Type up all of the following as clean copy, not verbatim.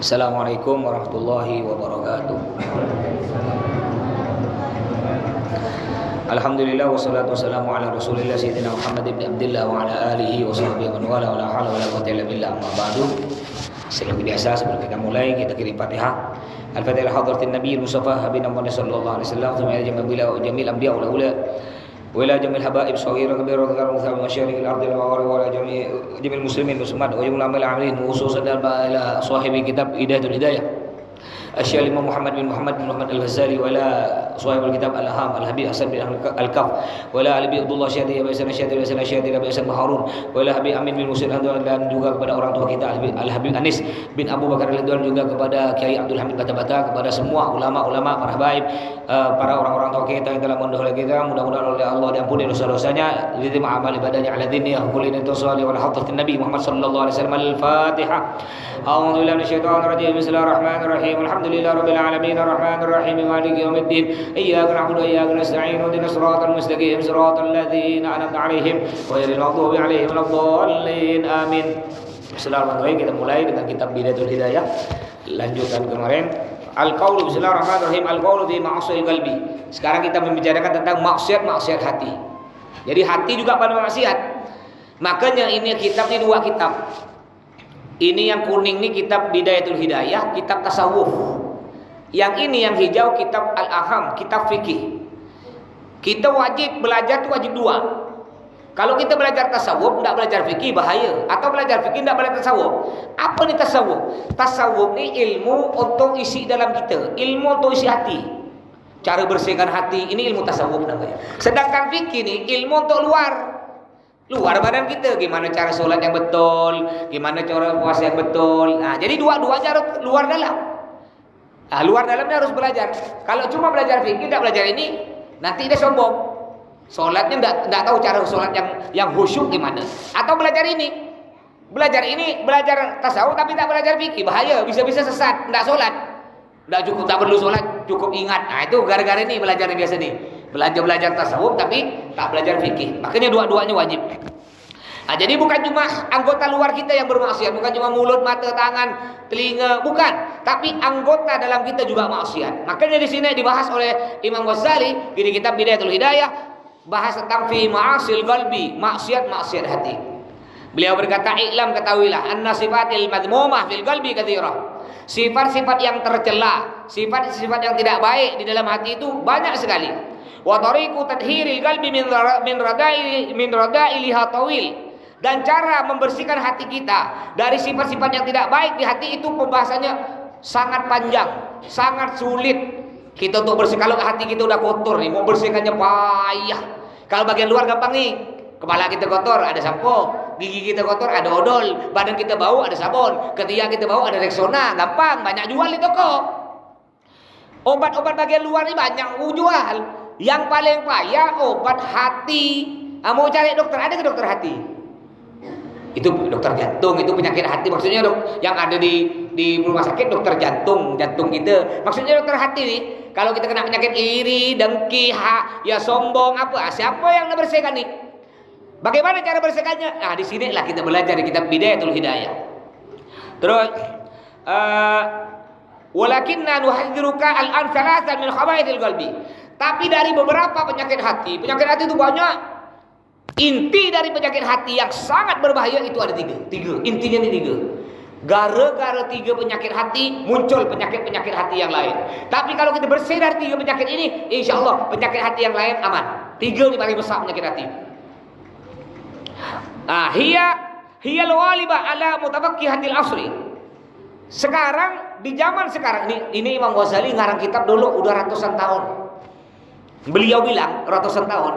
Assalamualaikum warahmatullahi wabarakatuh. Alhamdulillah wassalatu wassalamu ala Rasulillah sayyidina Muhammad ibn Abdullah wa ala alihi wa sahbihi wa man wala wa la haula wa la quwwata illa billah, amma ba'du. Seperti biasa sebelum kita mulai kita kirim Fatihah. Al-Fatihah hadratin Nabi Mustafa habibina Muhammad sallallahu alaihi wasallam wa jamil anbiya wal ula wa ila jamil habaib saghira kabira wa karam wa masyariqil ardi wa ala jamil muslimin muslimat wa jumlah amal amilin khususan ila sahibi kitab Hidayatul Hidayah Asy-Syaikh Imam Muhammad bin Muhammad Al-Ghazali wa la sahibul kitab Al-Aham Al-Habib Hasan bin Al-Kaf wa la Habib Abdullah Syadi wa Hasan Syadi wa Hasan Syadi wa Hasan Harun wa la Habib Amin bin Musaid dan juga kepada orang tua kita Al-Habib Anis bin Abu Bakar Ridwan, juga kepada Kiai Abdul Hamid Bata-Bata, kepada semua ulama-ulama, para habaib, para orang-orang tua kita yang telah mendahului kita. Mudah-mudahan oleh Allah diampuni dosa-dosanya, diterima amal ibadahnya ala diniyah kulli nitasali wa hadratin Nabi Muhammad sallallahu alaihi wasallam. Al-Fatihah. A'udzu billahi minasyaitonir rajim. Bismillahirrahmanirrahim. Alhamdulillahi rabbil alamin arrahmanir rahim maliki yaumiddin. Iyyaka na'budu wa iyyaka nasta'in. Ihdinas siratal mustaqim siratal ladzina an'amta 'alaihim ghairil maghdubi 'alaihim waladdallin. Amin. Bismillahirrahmanirrahim. Kita mulai dengan kitab Hidayatul Hidayah. Lanjutkan kemarin Al-Qaulu. Bismillahirrahmanirrahim. Al-Qaulu fi ma'asil qalbi. Sekarang kita membicarakan tentang maksiat hati. Jadi hati juga pada maksiat. Makanya ini kitab ini dua kitab. Ini yang kuning ini kitab Hidayatul Hidayah, kitab tasawuf. Yang ini yang hijau kitab Al-Aham, kitab fikih. Kita wajib belajar itu wajib dua. Kalau kita belajar tasawuf, tidak belajar fikih, bahaya. Atau belajar fikih, tidak belajar tasawuf. Apa nih tasawuf? Tasawuf ini ilmu untuk isi dalam kita, ilmu untuk isi hati. Cara bersihkan hati, ini ilmu tasawuf namanya. Sedangkan fikih ini ilmu untuk luar badan kita, gimana cara sholat yang betul, gimana cara puasa yang betul. Nah, jadi dua-duanya harus luar dalam. Nah, luar dalamnya harus belajar. Kalau cuma belajar fikih, tidak belajar ini, nanti dia sombong. Sholatnya tidak tahu cara sholat yang khusyuk gimana. Atau belajar ini, belajar tasawuf tapi tidak belajar fikih, bahaya, bisa-bisa sesat, tidak sholat, tidak cukup, tak perlu sholat, cukup ingat. Nah, itu gara-gara ini belajar yang biasa nih. Belajar tasawuf tapi tak belajar fikih. Makanya dua-duanya wajib. Nah, jadi bukan cuma anggota luar kita yang bermaksiat, bukan cuma mulut, mata, tangan, telinga, bukan. Tapi anggota dalam kita juga maksiat. Makanya di sini dibahas oleh Imam Ghazali di kitab Hidayatul Hidayah, bahas tentang fi ma'asil qalbi, maksiat hati. Beliau berkata, "I'lam, ketahuilah, anna sifatil madmumah fil qalbi katsirah." Sifat-sifat yang tercela, sifat-sifat yang tidak baik di dalam hati itu banyak sekali. Wa tariqu tadhhiril qalbi min radailiha tawil. Dan cara membersihkan hati kita dari sifat-sifat yang tidak baik di hati itu pembahasannya sangat panjang, sangat sulit. Kita untuk bersih, kalau hati kita udah kotor nih, mau bersihkannya payah. Kalau bagian luar gampang nih. Kepala kita kotor, ada sampo. Gigi kita kotor, ada odol. Badan kita bau, ada sabun. Ketiak kita bau, ada Rexona. Gampang, banyak jual di toko. Obat-obat bagian luar ini banyak jual. Yang paling payah obat hati. Mau cari dokter, ada ke dokter hati? Itu dokter jantung, itu penyakit hati. Maksudnya yang ada di rumah sakit dokter jantung kita. Maksudnya dokter hati nih. Kalau kita kena penyakit iri, dengki, ya sombong apa? Siapa yang bersihkan nih? Bagaimana cara bersihkannya? Nah, di sinilah kita belajar di kitab Hidayatul Hidayah. Terus walakinna nuhadziruka al-an thalathan min khaba'ithil qalbi. Tapi dari beberapa penyakit hati itu banyak. Inti dari penyakit hati yang sangat berbahaya itu ada tiga. Intinya ini tiga. Gara-gara tiga penyakit hati muncul penyakit-penyakit hati yang lain. Tapi kalau kita bersih dari tiga penyakit ini, insya Allah penyakit hati yang lain aman. Tiga ini paling besar penyakit hati. Hiya al-ghaliba ala mutabaqqihatil asri. Sekarang di zaman sekarang ini Imam Ghazali ngarang kitab dulu udah ratusan tahun. Beliau bilang ratusan tahun,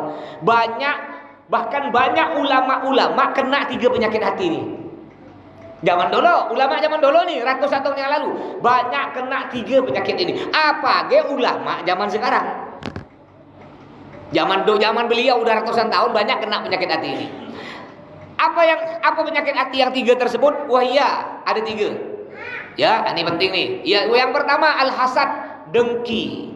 bahkan banyak ulama-ulama kena tiga penyakit hati ini. Ulama zaman dulu nih, ratusan tahun yang lalu banyak kena tiga penyakit ini. Apa ulama zaman sekarang? Zaman beliau udah ratusan tahun banyak kena penyakit hati ini. Apa penyakit hati yang tiga tersebut? Wah iya, ada tiga. Ya, ini penting nih. Ya, yang pertama al-hasad, dengki.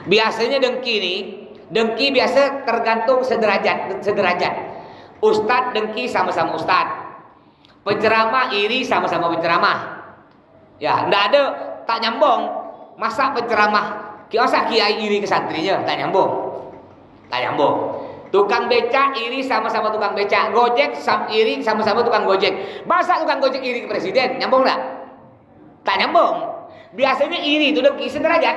Biasanya dengki biasa tergantung sederajat. Ustadz dengki sama-sama ustadz. Penceramah iri sama-sama penceramah. Ya, ndak ada, tak nyambung. Masa penceramah, masa kiai iri ke santrinya, tak nyambung. Tak nyambung. Tukang becak iri sama-sama tukang becak, Gojek iri sama-sama tukang Gojek. Masa tukang Gojek iri ke presiden, nyambung enggak? Tak nyambung. Biasanya iri itu udah sederajat.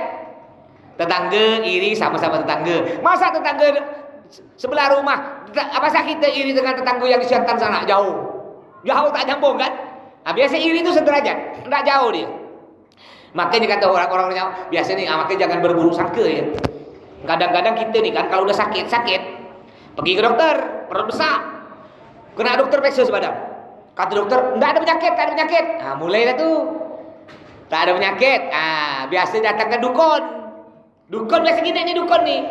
Tetangga iri sama-sama tetangga. Masa tetangga sebelah rumah, masa kita iri dengan tetangga yang di Siantan sana, jauh. Jauh tak nyambung kan? Nah, biasa iri itu sederajat, enggak jauh dia. Makanya kata orang-orang biasa nih, makanya jangan berburuk sangka ya. Kadang-kadang kita nih kan kalau udah sakit, pergi ke dokter, perut besar. Kena dokter periksa sebadan. Kata dokter, enggak ada penyakit, tak ada penyakit. Nah, mulai dah tuh. Tak ada penyakit. Ah, biasa datang ke dukun. Dukun biasa gini nih dukun nih.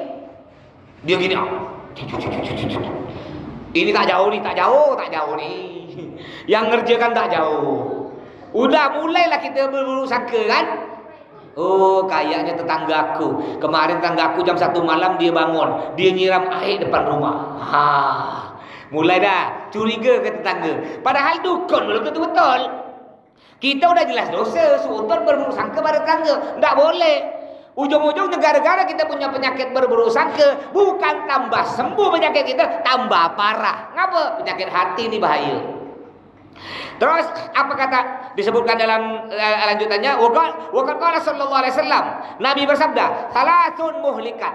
Dia gini, ini tak jauh nih. Yang ngerjakan tak jauh. Udah mulailah kita berburu sangka kan. Oh, kayaknya tetanggaku. Kemarin tetanggaku jam 1 malam dia bangun, dia nyiram air depan rumah. Mulai dah curiga ke tetangga. Padahal dukun belum tentu betul. Kita udah jelas dosa, sultan berburu sangka pada tetangga. Enggak boleh. Ujung-ujung negara-negara kita punya penyakit berburu sangka, bukan tambah sembuh penyakit kita, tambah parah. Ngapa? Penyakit hati ini bahaya. Terus apa kata disebutkan dalam lanjutannya? Waqad qala sallallahu alaihi wasallam. Nabi bersabda, "Salatun muhlikat."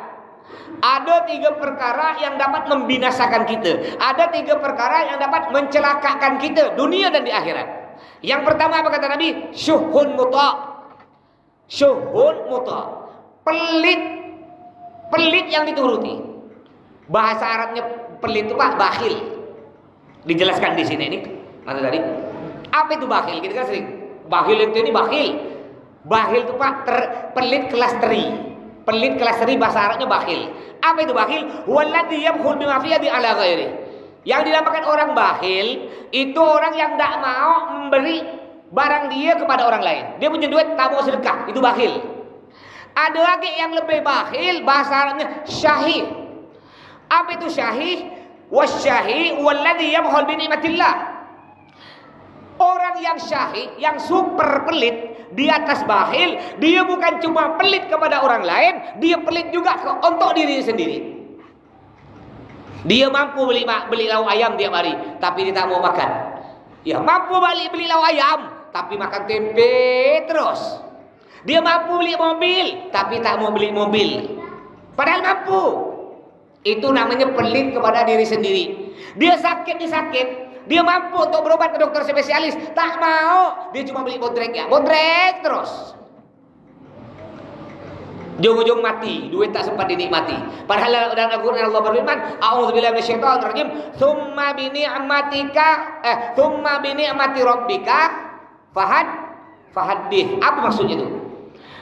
Ada 3 perkara yang dapat membinasakan kita. Ada 3 perkara yang dapat mencelakakan kita dunia dan di akhirat. Yang pertama apa kata Nabi? Syuhun muta'. Syuhun muta'. Pelit yang dituruti. Bahasa Arabnya pelit itu Pak, bakhil. Dijelaskan di sini ini. Mana tadi? Apa itu bakhil? Kita kan sering bakhil itu ini bakhil. Bakhil itu Pak pelit kelas teri. Pelit kelas teri bahasa Arabnya bakhil. Apa itu bakhil? Walladzi yabkhul bima fi yadi ala ghairi. Yang dinamakan orang bakhil itu orang yang tidak mau memberi barang dia kepada orang lain. Dia punya duit tak mau sedekah, itu bakhil. Ada lagi yang lebih bakhil, bahasa Arabnya syahih. Apa itu syahih? Wasyahih walladzi yabkhul bi ni'matillah. Orang yang syahih, yang super pelit di atas bakhil, dia bukan cuma pelit kepada orang lain, dia pelit juga untuk diri sendiri. Dia mampu beli lauk ayam tiap hari, tapi dia tak mau makan. Ya, mampu beli lauk ayam, tapi makan tempe terus. Dia mampu beli mobil, tapi tak mau beli mobil. Padahal mampu. Itu namanya pelit kepada diri sendiri. Dia sakit, dia mampu untuk berobat ke dokter spesialis, tak mau. Dia cuma beli bodrek ya, bodrek terus. Ujung-ujung mati, duit tak sempat dinikmati. Padahal dalam Al-Qur'an Allah berfirman, "A'udzubillahi minasyaitonir rajim, tsumma bi ni'mati rabbika fahaddits." Apa maksudnya itu?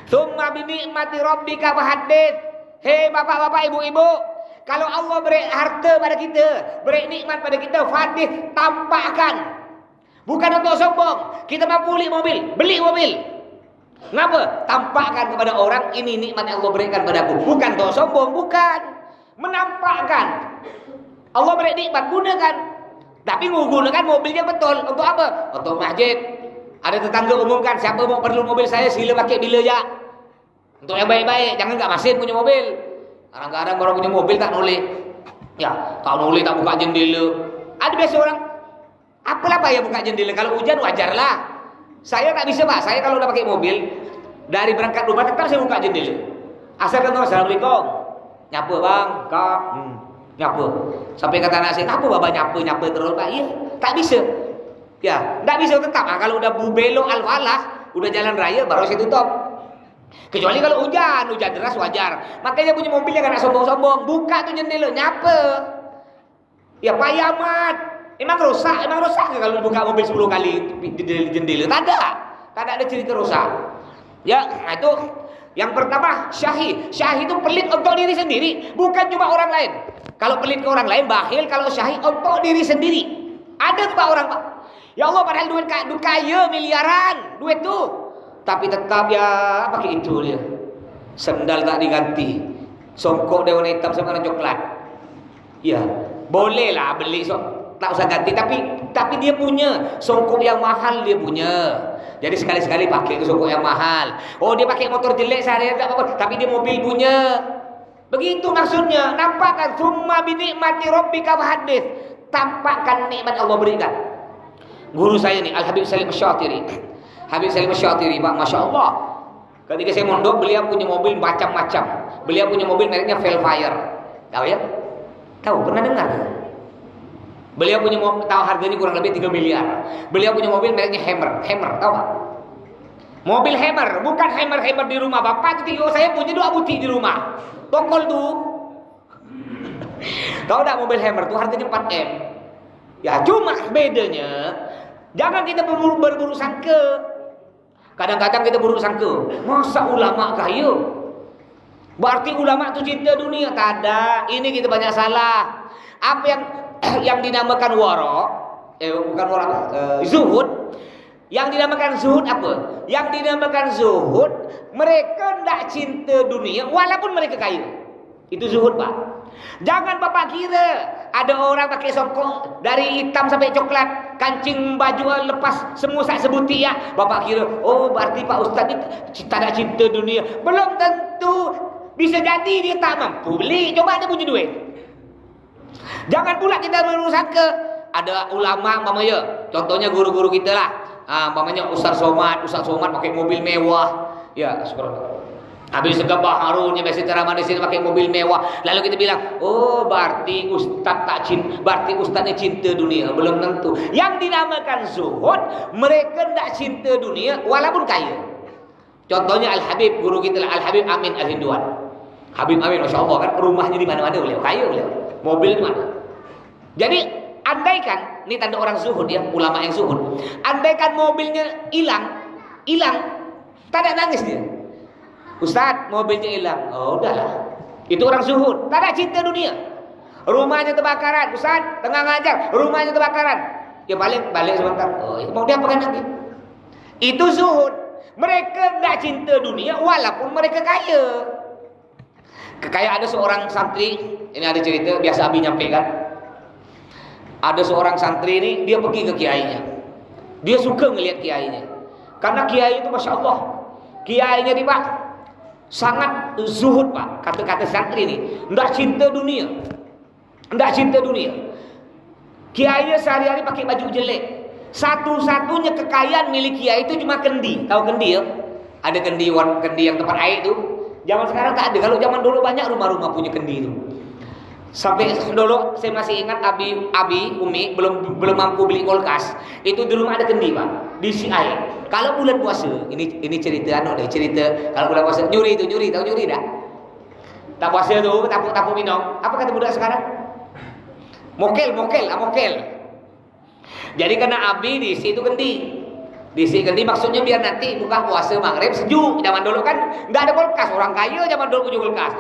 Tsumma bi ni'mati rabbika fahaddits. Hei bapak-bapak, ibu-ibu, kalau Allah beri harta pada kita, beri nikmat pada kita, fahaddits, tampakkan. Bukan untuk sombong. Kita mampu beli mobil. Kenapa? Tampakkan kepada orang, ini nikmat yang Allah berikan padaku. Bukan untuk sombong, bukan. Menampakkan. Allah beri nikmat, gunakan. Tapi menggunakan mobil yang betul. Untuk apa? Untuk masjid. Ada tetangga umumkan, siapa mau perlu mobil saya sila pakai bila ya. Untuk yang baik-baik, jangan enggak masin punya mobil. Kadang-kadang orang punya mobil tak noleh. Ya, kalau noleh tak buka jendela. Ada biasa orang, apalah bahaya buka jendela, kalau hujan wajarlah. Saya tak bisa Pak, saya kalau udah pakai mobil, dari berangkat rumah tetap saya buka jendela. Asal kan assalamualaikum. Nyapa Bang, Kak. Nyapa. Sampai kata anak saya, apa Bapak nyapa terus Pak? Iya, tak bisa. Ya, tak bisa tetap. Kalau udah belok al-falah, udah jalan raya baru saya tutup. Kecuali kalau hujan deras wajar. Makanya punya mobil jangan sombong-sombong, buka tuh jendela, nyapa. Ya payah amat. Emang rusak kalau buka mobil 10 kali jendela. Tak ada cerita rusak. Ya, itu yang pertama syahih. Syahih itu pelit untuk diri sendiri, bukan cuma orang lain. Kalau pelit ke orang lain bakhil, kalau syahih untuk diri sendiri. Ada tuh Pak orang Pak. Ya Allah, padahal duit kaya miliaran, duit tuh. Tapi tetap ya pakai itu dia. Sendal tak diganti. Songkok dia warna hitam sama warna coklat. Ya, bolehlah beli tak usah ganti, tapi dia punya songkok yang mahal, dia punya. Jadi sekali-sekali pakai songkok yang mahal. Oh, dia pakai motor jelek sehari-hari tak apa-apa, tapi dia mobil punya. Begitu maksudnya. Nampak kan? Summa bi nikmati rabbika fahaddits. Tampakkan nikmat Allah berikan. Guru saya nih, Al Habib Salim Asy-Syatiri. Habib Salim Asy-Syatiri, Pak, Masya Allah. Ketika saya mondok, beliau punya mobil macam-macam. Beliau punya mobil mereknya Velfire. Tahu ya? Tahu, pernah dengar? Beliau punya mobil, tahu harganya kurang lebih 3 miliar. Beliau punya mobil mereknya Hammer. Hammer, tahu Pak? Mobil Hammer, bukan Hammer di rumah. Bapak itu, saya punya 2 butik di rumah. Tongkol tuh. Tahu tak mobil Hammer tuh harganya 4M. Ya cuma bedanya, jangan kita berburu sangka. Kadang-kadang kita berburu sangka, masa ulama kaya? Berarti ulama itu cinta dunia? Tak ada. Ini kita banyak salah. Apa yang dinamakan warok, bukan warok, zuhud. Yang dinamakan zuhud apa? Yang dinamakan zuhud, mereka tidak cinta dunia walaupun mereka kaya. Itu zuhud, Pak. Jangan Bapak kira ada orang pakai songkok dari hitam sampai coklat, kancing baju lepas semua sak sebuti ya. Bapak kira, oh berarti Pak Ustaz ini tak ada cinta dunia. Belum tentu. Bisa jadi dia tak mampu beli. Coba dia punya duit. Jangan pula kita berusaha ada ulama umpamanya, contohnya guru-guru kita lah. Umpamanya Ustaz Somad pakai mobil mewah. Ya, subhanallah. Habis Segabah Harun yang biasa ceramah di sini pakai mobil mewah. Lalu kita bilang, oh berarti Ustaz tak cinta, berarti Ustaznya cinta dunia. Belum tentu. Yang dinamakan zuhud, mereka tak cinta dunia walaupun kaya. Contohnya Al Habib, guru kita Al Habib Amin Al Hinduan. Habib Amin, Masya Allah kan rumahnya di mana-mana beliau, kaya beliau, mobil di mana. Jadi andaikan, ini tanda orang zuhud ya, ulama yang zuhud. Andaikan mobilnya hilang, tak ada nangis dia. Ustaz, mobilnya hilang. Oh udahlah, itu orang zuhud, tak ada cinta dunia. Rumahnya terbakaran, Ustaz, tengah ngajar, rumahnya terbakaran. Ya balik sebentar. Oh, mau dia apakan lagi? Itu zuhud. Mereka tak cinta dunia walaupun mereka kaya. Kayak ada seorang santri, ini ada cerita, biasa Abi nyampaikan. Ada seorang santri ini, dia pergi ke kiainya. Dia suka ngelihat kiainya. Karena kiai itu Masya Allah, kiainya nih Pak, sangat zuhud Pak. Kata-kata santri ini, ndak cinta dunia. Kiainya sehari-hari pakai baju jelek. Satu-satunya kekayaan milik kiai itu cuma kendi. Tahu kendi ya? Ada kendi yang tempat air itu. Zaman sekarang tak ada. Kalau zaman dulu banyak rumah-rumah punya kendi itu. Sampai dulu saya masih ingat Umi belum mampu beli kulkas. Itu di rumah ada kendi Pak, diisi air. Kalau bulan puasa, ini cerita kalau bulan puasa nyuri, tahu nyuri tak? Tak puasa tuh, tapu minum. Apa kata budak sekarang? Mokel. Jadi karena Abi diisi itu kendi. Diisi kendi maksudnya biar nanti buka puasa maghrib sejuk. Zaman dulu kan nggak ada kulkas, orang kaya zaman dulu punya kulkas.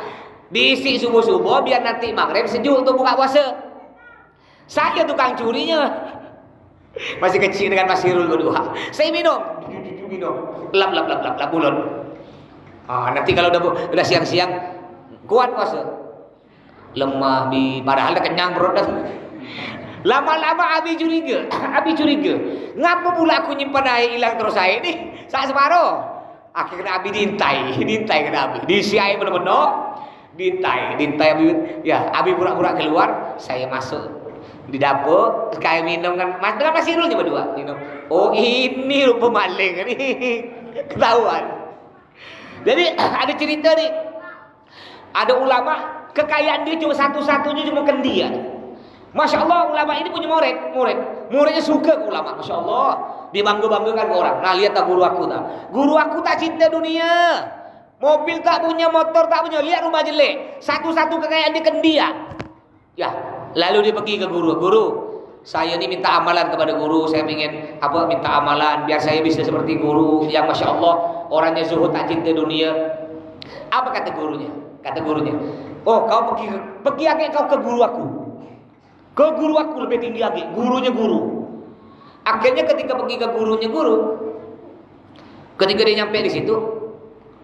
Diisi subuh-subuh biar nanti maghrib sejuk untuk buka puasa. Saya tukang curinya. Masih kecil dengan Mas Hirul berdua. Saya minum. Lap bulan. Nanti kalau udah siang-siang kuat puasa. Lemah padahal udah kenyang perut dah. Lama-lama Abi curiga. Ngapa pula aku nyimpan air hilang terus air ini? Saat separuh. Akhirnya Abi diintai kena Abi. Diisi air benar-benar. Diintai Abi. Ya, Abi pura-pura keluar, saya masuk di dapur, kayak minum kan. Dengan Mas Irulnya berdua minum. Oh, ini rupa maling ini. Ketahuan. Jadi ada cerita nih. Ada ulama kekayaan dia cuma satu-satunya cuma kendi. Masya Allah ulama ini punya muridnya suka ke ulama. Masya Allah dia bangga-banggakan ke orang. Nah lihat tak guru aku tak cinta dunia, mobil tak punya, motor tak punya, lihat rumah jelek, satu-satu kekayaan dia kendi ya. Lalu dia pergi ke guru, saya ini minta amalan kepada guru, saya ingin minta amalan biar saya bisa seperti guru yang Masya Allah orangnya zuhud tak cinta dunia. Apa kata gurunya? Oh kau pergi aja kau ke guru aku. Ke guru aku lebih tinggi lagi, gurunya guru. Akhirnya ketika pergi ke gurunya guru, ketika dia nyampe di situ,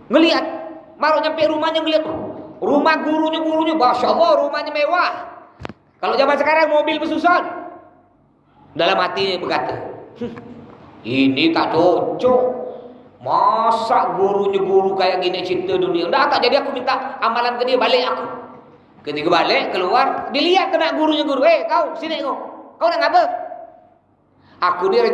ngelihat, baru nyampe rumahnya ngelihat, rumah gurunya, Masya Allah rumahnya mewah. Kalau zaman sekarang mobil bersusun, Dalam hati berkata, ini tak cocok. Masa gurunya guru kayak gini cinta dunia. Dah tak jadi aku minta amalan ke dia, balik aku. Ketika balik keluar, dilihat kena gurunya guru. Kau sini kau. Kau nak apa?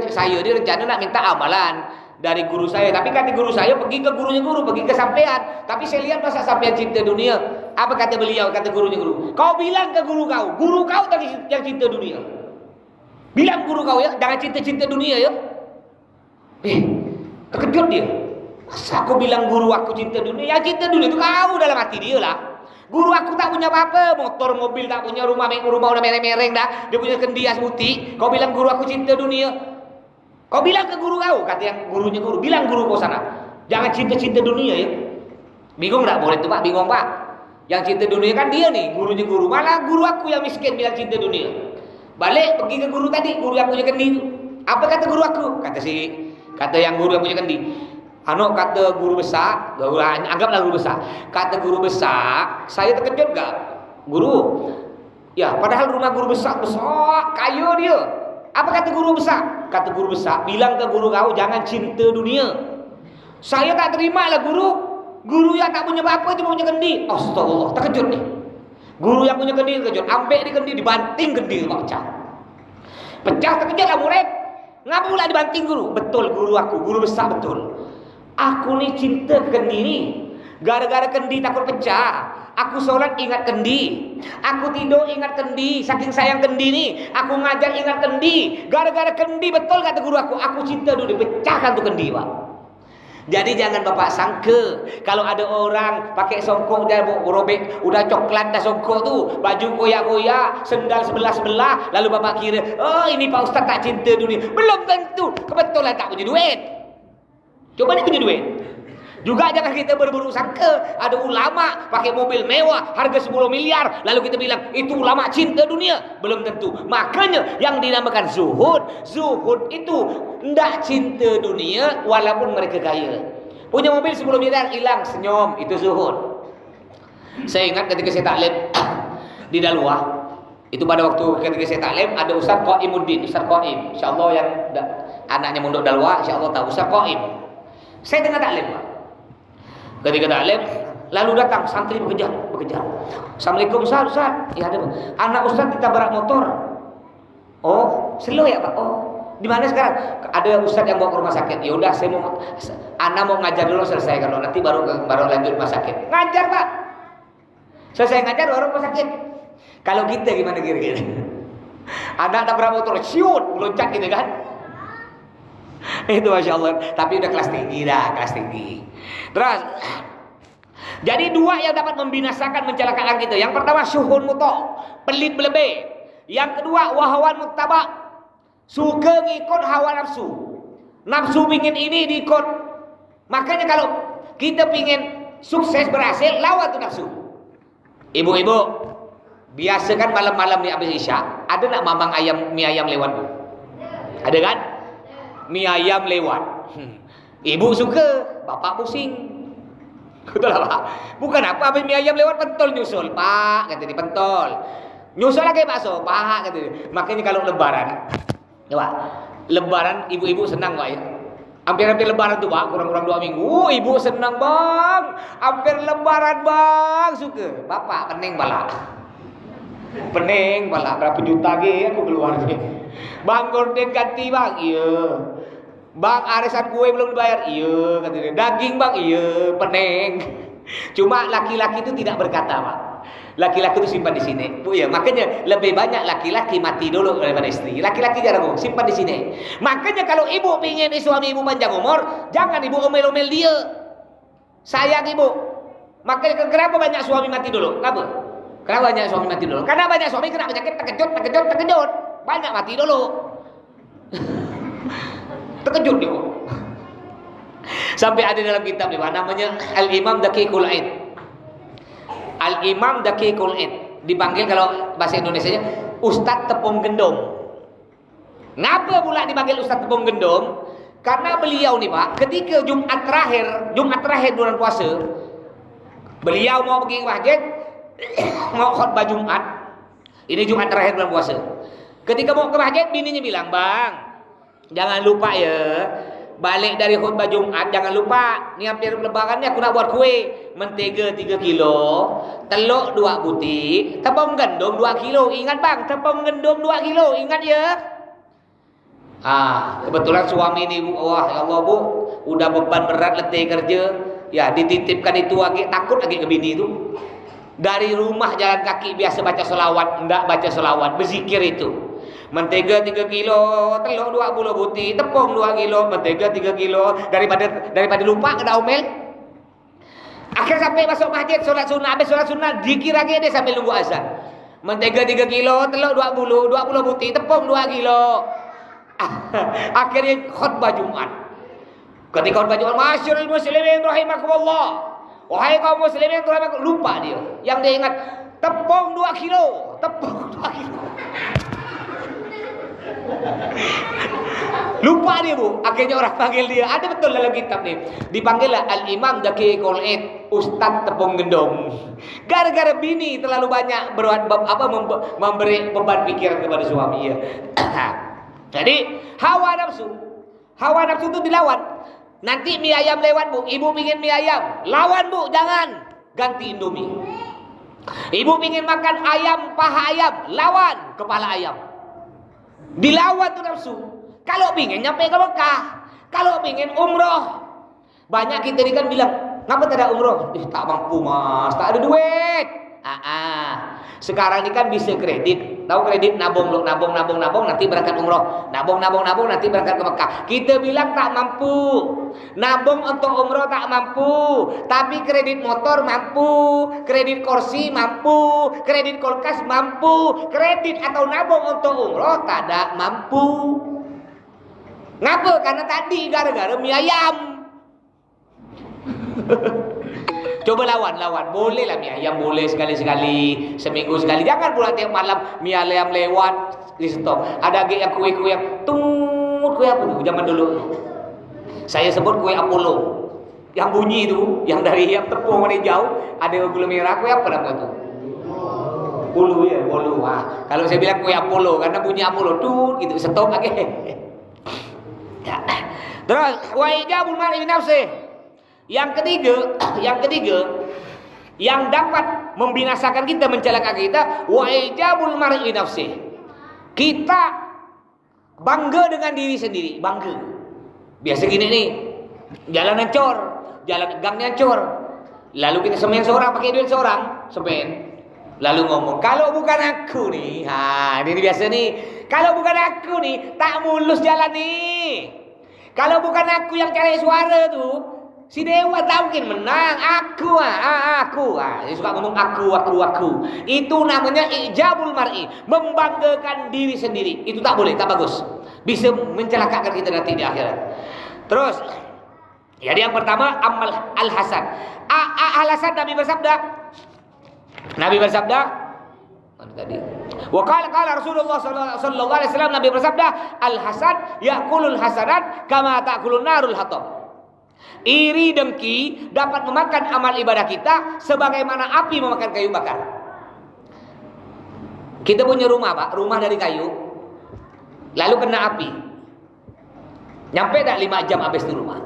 Saya rencana nak minta amalan dari guru saya, tapi kata guru saya pergi ke gurunya guru, pergi ke sampean. Tapi saya lihat masa sampean cinta dunia. Apa kata beliau? Kata gurunya guru, kau bilang ke guru kau tadi yang cinta dunia. Bilang guru kau ya, jangan cinta-cinta dunia ya. Terkejut dia. Masa aku bilang guru aku cinta dunia? Ya cinta dunia itu kau dalam hati dia lah. Guru aku tak punya apa-apa, motor, mobil tak punya, rumah udah mereng-mereng dah. Dia punya kendias putih. Kau bilang guru aku cinta dunia? Kau bilang ke guru kau, kata yang gurunya guru, bilang guru kau sana, jangan cinta-cinta dunia ya. Bingung tak? Boleh tuh Pak, bingung Pak. Yang cinta dunia kan dia nih, gurunya guru. Malah guru aku yang miskin bilang cinta dunia. Balik pergi ke guru tadi, guru yang punya kendi. Apa kata guru aku? Kata yang guru yang punya kendi. Kata guru besar, anggaplah guru besar. Kata guru besar, saya terkejut gak? Guru, ya padahal rumah guru besar, kaya dia. Apa kata guru besar? Kata guru besar, bilang ke guru kau jangan cinta dunia. Saya tak terima lah guru. Guru yang tak punya apa-apa cuma punya kendi. Astagfirullah, terkejut nih. Guru yang punya kendi terkejut, ambek di kendi, dibanting kendi, pecah. Pecah, terkejut lah murid. Ngapa pula dibanting guru? Betul guru aku, guru besar betul. Aku nih cinta kendi nih. Gara-gara kendi takut pecah. Aku sholat ingat kendi. Aku tidur ingat kendi. Saking sayang kendi nih. Aku ngajar ingat kendi. Gara-gara kendi, betul kata guru aku cinta dulu. Dipecahkan tuh kendi Pak. Jadi jangan Bapak sangka kalau ada orang pakai songkok dia robek, udah coklat dah songkok tu, baju koyak-koyak, sendal sebelah-sebelah, lalu Bapak kira, oh ini Pak Ustaz tak cinta dunia. Belum tentu, kebetulan tak punya duit. Coba dia punya duit. Juga jangan kita berburuk sangka ada ulama pakai mobil mewah harga 10 miliar, lalu kita bilang itu ulama cinta dunia. Belum tentu. Makanya yang dinamakan zuhud itu ndak cinta dunia walaupun mereka kaya. Punya mobil 10 miliar hilang senyum, itu zuhud. Saya ingat ketika saya taklim di Dalwah, itu pada waktu ketika saya taklim ada Ustaz Qaimuddin, Ustaz Qaim. Insyaallah yang anaknya mondok Dalwah, insyaallah tahu Ustaz Qaim. Saya tengah taklim, Pak. Ketika taklim, lalu datang santri bekejar. Assalamualaikum Ustaz. Ya ada. Anak Ustaz ditabrak motor. Oh, slow ya Pak. Oh, di mana sekarang? Ada Ustaz yang bawa ke rumah sakit. Ya udah, anak mau ngajar dulu selesai, kalau nanti baru lanjut rumah sakit. Ngajar Pak. Selesai ngajar baru rumah sakit. Kalau kita gimana kira-kira? Anak tabrak motor, siut, loncat gitu kan? Itu Masya Allah. Tapi udah kelas tinggi dah, kelas tinggi. Terus, jadi dua yang dapat membinasakan, mencelakakan kita. Yang pertama syuhun muto, pelit berlebih. Yang kedua wahawan muttaba, suka ngikut hawa nafsu. Nafsu pingin ini diikut. Makanya kalau kita pingin sukses berhasil, lawan tuh nafsu. Ibu-ibu, biasa kan malam-malam di habis isya, ada nak mamang ayam, mie ayam lewat? Ada kan? Mie ayam lewat. Ibu suka, bapak pusing. Betul lah Pak. Bukan apa, habis mie ayam lewat pentol nyusul. Pak, kata dia pentol. Nyusul lagi bakso, Pak, kata dia. Makanya kalau lebaran, ya Pak, lebaran ibu-ibu senang Pak ya. Hampir-hampir lebaran tuh Pak, kurang-kurang 2 minggu. Ibu senang Bang. Hampir lebaran Bang, suka. Bapak pening balak. Pening balak, berapa juta ge aku keluar ge. Bang gorden ganti Bang, iya. Bang arisan kue belum dibayar, iya kata dia. Daging Bang, iya. Pening. Cuma laki-laki itu tidak berkata Pak. Laki-laki itu simpan di sini. Bu ya, makanya lebih banyak laki-laki mati dulu daripada istri. Laki-laki jarang simpan di sini. Makanya kalau ibu ingin suami ibu panjang umur, jangan ibu omel-omel dia. Sayang ibu. Makanya kenapa banyak suami mati dulu? Kenapa? Kenapa banyak suami mati dulu? Karena banyak suami kena penyakit terkejut. Banyak mati dulu. Terkejut dia. Sampai ada dalam kitab dia namanya Al-Imam Daqiqul Aid. Al-Imam Daqiqul Aid. Dipanggil kalau bahasa Indonesianya Ustadz Tepung Gendom. Ngapa pula dipanggil Ustadz Tepung Gendom? Karena beliau nih Pak, ketika Jumat terakhir bulan puasa, beliau mau pergi ke masjid, mau khutbah Jumat. Ini Jumat terakhir bulan puasa. Ketika mau ke masjid, bininya bilang, "Bang, jangan lupa ya, balik dari khutbah Jumat jangan lupa, ni hampir lebaran ni aku nak buat kue. Mentega 3 kilo, telur 2 butir, tepung gandum 2 kilo. Ingat bang, tepung gandum 2 kilo, ingat ya." Kebetulan suami ni, wah ya Allah bu, udah beban berat letih kerja, ya dititipkan itu lagi, takut lagi ke bini tu. Dari rumah jalan kaki biasa baca selawat, enggak baca selawat, berzikir itu. Mentega 3 kilo, telur 20 butir, tepung 2 kilo, mentega 3 kilo, daripada lupa kena omel. Akhir sampai masuk masjid, solat sunnah, habis solat sunnah zikir lagi dia sambil nunggu azan. Mentega 3 kilo, telur 20 butir, tepung 2 kilo. Akhirnya khutbah Jumat. Ketika khutbah Jumat, masyarul muslimin rahimakumullah, wahai kaum muslimin rahimakumullah, lupa dia. Yang dia ingat tepung 2 kilo, tepung 2 kilo. Lupa dia bu. Akhirnya orang panggil dia. Ada betul dalam kitab ni. Dipanggillah Al-Imam Daki Qol'id, Ustaz Tepung Gendong. Gara-gara bini terlalu banyak memberi beban pikiran kepada suami ya. Jadi hawa nafsu itu dilawan. Nanti mie ayam lewat bu, ibu pingin mie ayam, lawan bu, jangan ganti Indomie. Ibu pingin makan ayam, paha ayam, lawan kepala ayam. Dilawan tuh nafsu. Kalau pingin nyampe ke Mekah, kalau pingin umroh, banyak kita ini kan bilang, ngapa tak ada umroh? Tak mampu mas, tak ada duit. Sekarang ini kan bisa kredit. Tahu kredit, nabung nanti berangkat umroh, nabung nanti berangkat ke Mekah. Kita bilang tak mampu. Nabung untuk umroh tak mampu, tapi kredit motor mampu, kredit kursi mampu, kredit kulkas mampu, kredit atau nabung untuk umroh tak ada mampu. Ngapa? Karena tadi gara-gara mie ayam. Coba lawan. Boleh lah mie ayam, boleh sekali-sekali, seminggu sekali. Jangan pula tiap malam mie ayam lewat di stop. Ada lagi yang kue yang kue apa tuh zaman dulu. Saya sebut kue Apollo. Yang bunyi itu, yang dari yang tepung warna hijau, ada gula merah, kue apa namanya itu? Bolu ya, bolu. Kalau saya bilang kue Apollo karena bunyi Apollo tuh gitu, stop lagi. Terus wa ijabul mar'i nafsi. Yang ketiga yang dapat membinasakan kita, mencelakakan kita, wa ijabul mar'i nafsi. Kita bangga dengan diri sendiri, bangga. Biasa gini nih, jalan hancur, jalan gangnya hancur. Lalu kita semen seorang, pakai duit seorang, semen. Lalu ngomong, kalau bukan aku nih, ini biasa nih. Kalau bukan aku nih, tak mulus jalan nih. Kalau bukan aku yang cari suara tuh, si Dewa tak mungkin menang. Aku. Dia suka ngomong aku. Itu namanya ijabul mar'i, membanggakan diri sendiri. Itu tak boleh, tak bagus. Bisa mencelakakan kita nanti di akhirat. Terus, jadi yang pertama amal al-hasan. Al-hasan Nabi bersabda, wa qala Rasulullah sallallahu alaihi wasallam, Nabi bersabda, al-hasad ya'kulul hasanat kama ta'kulun narul hatab. Iri dengki dapat memakan amal ibadah kita sebagaimana api memakan kayu bakar. Kita punya rumah, Pak, rumah dari kayu. Lalu kena api. Nyampe tak 5 jam habis di rumah?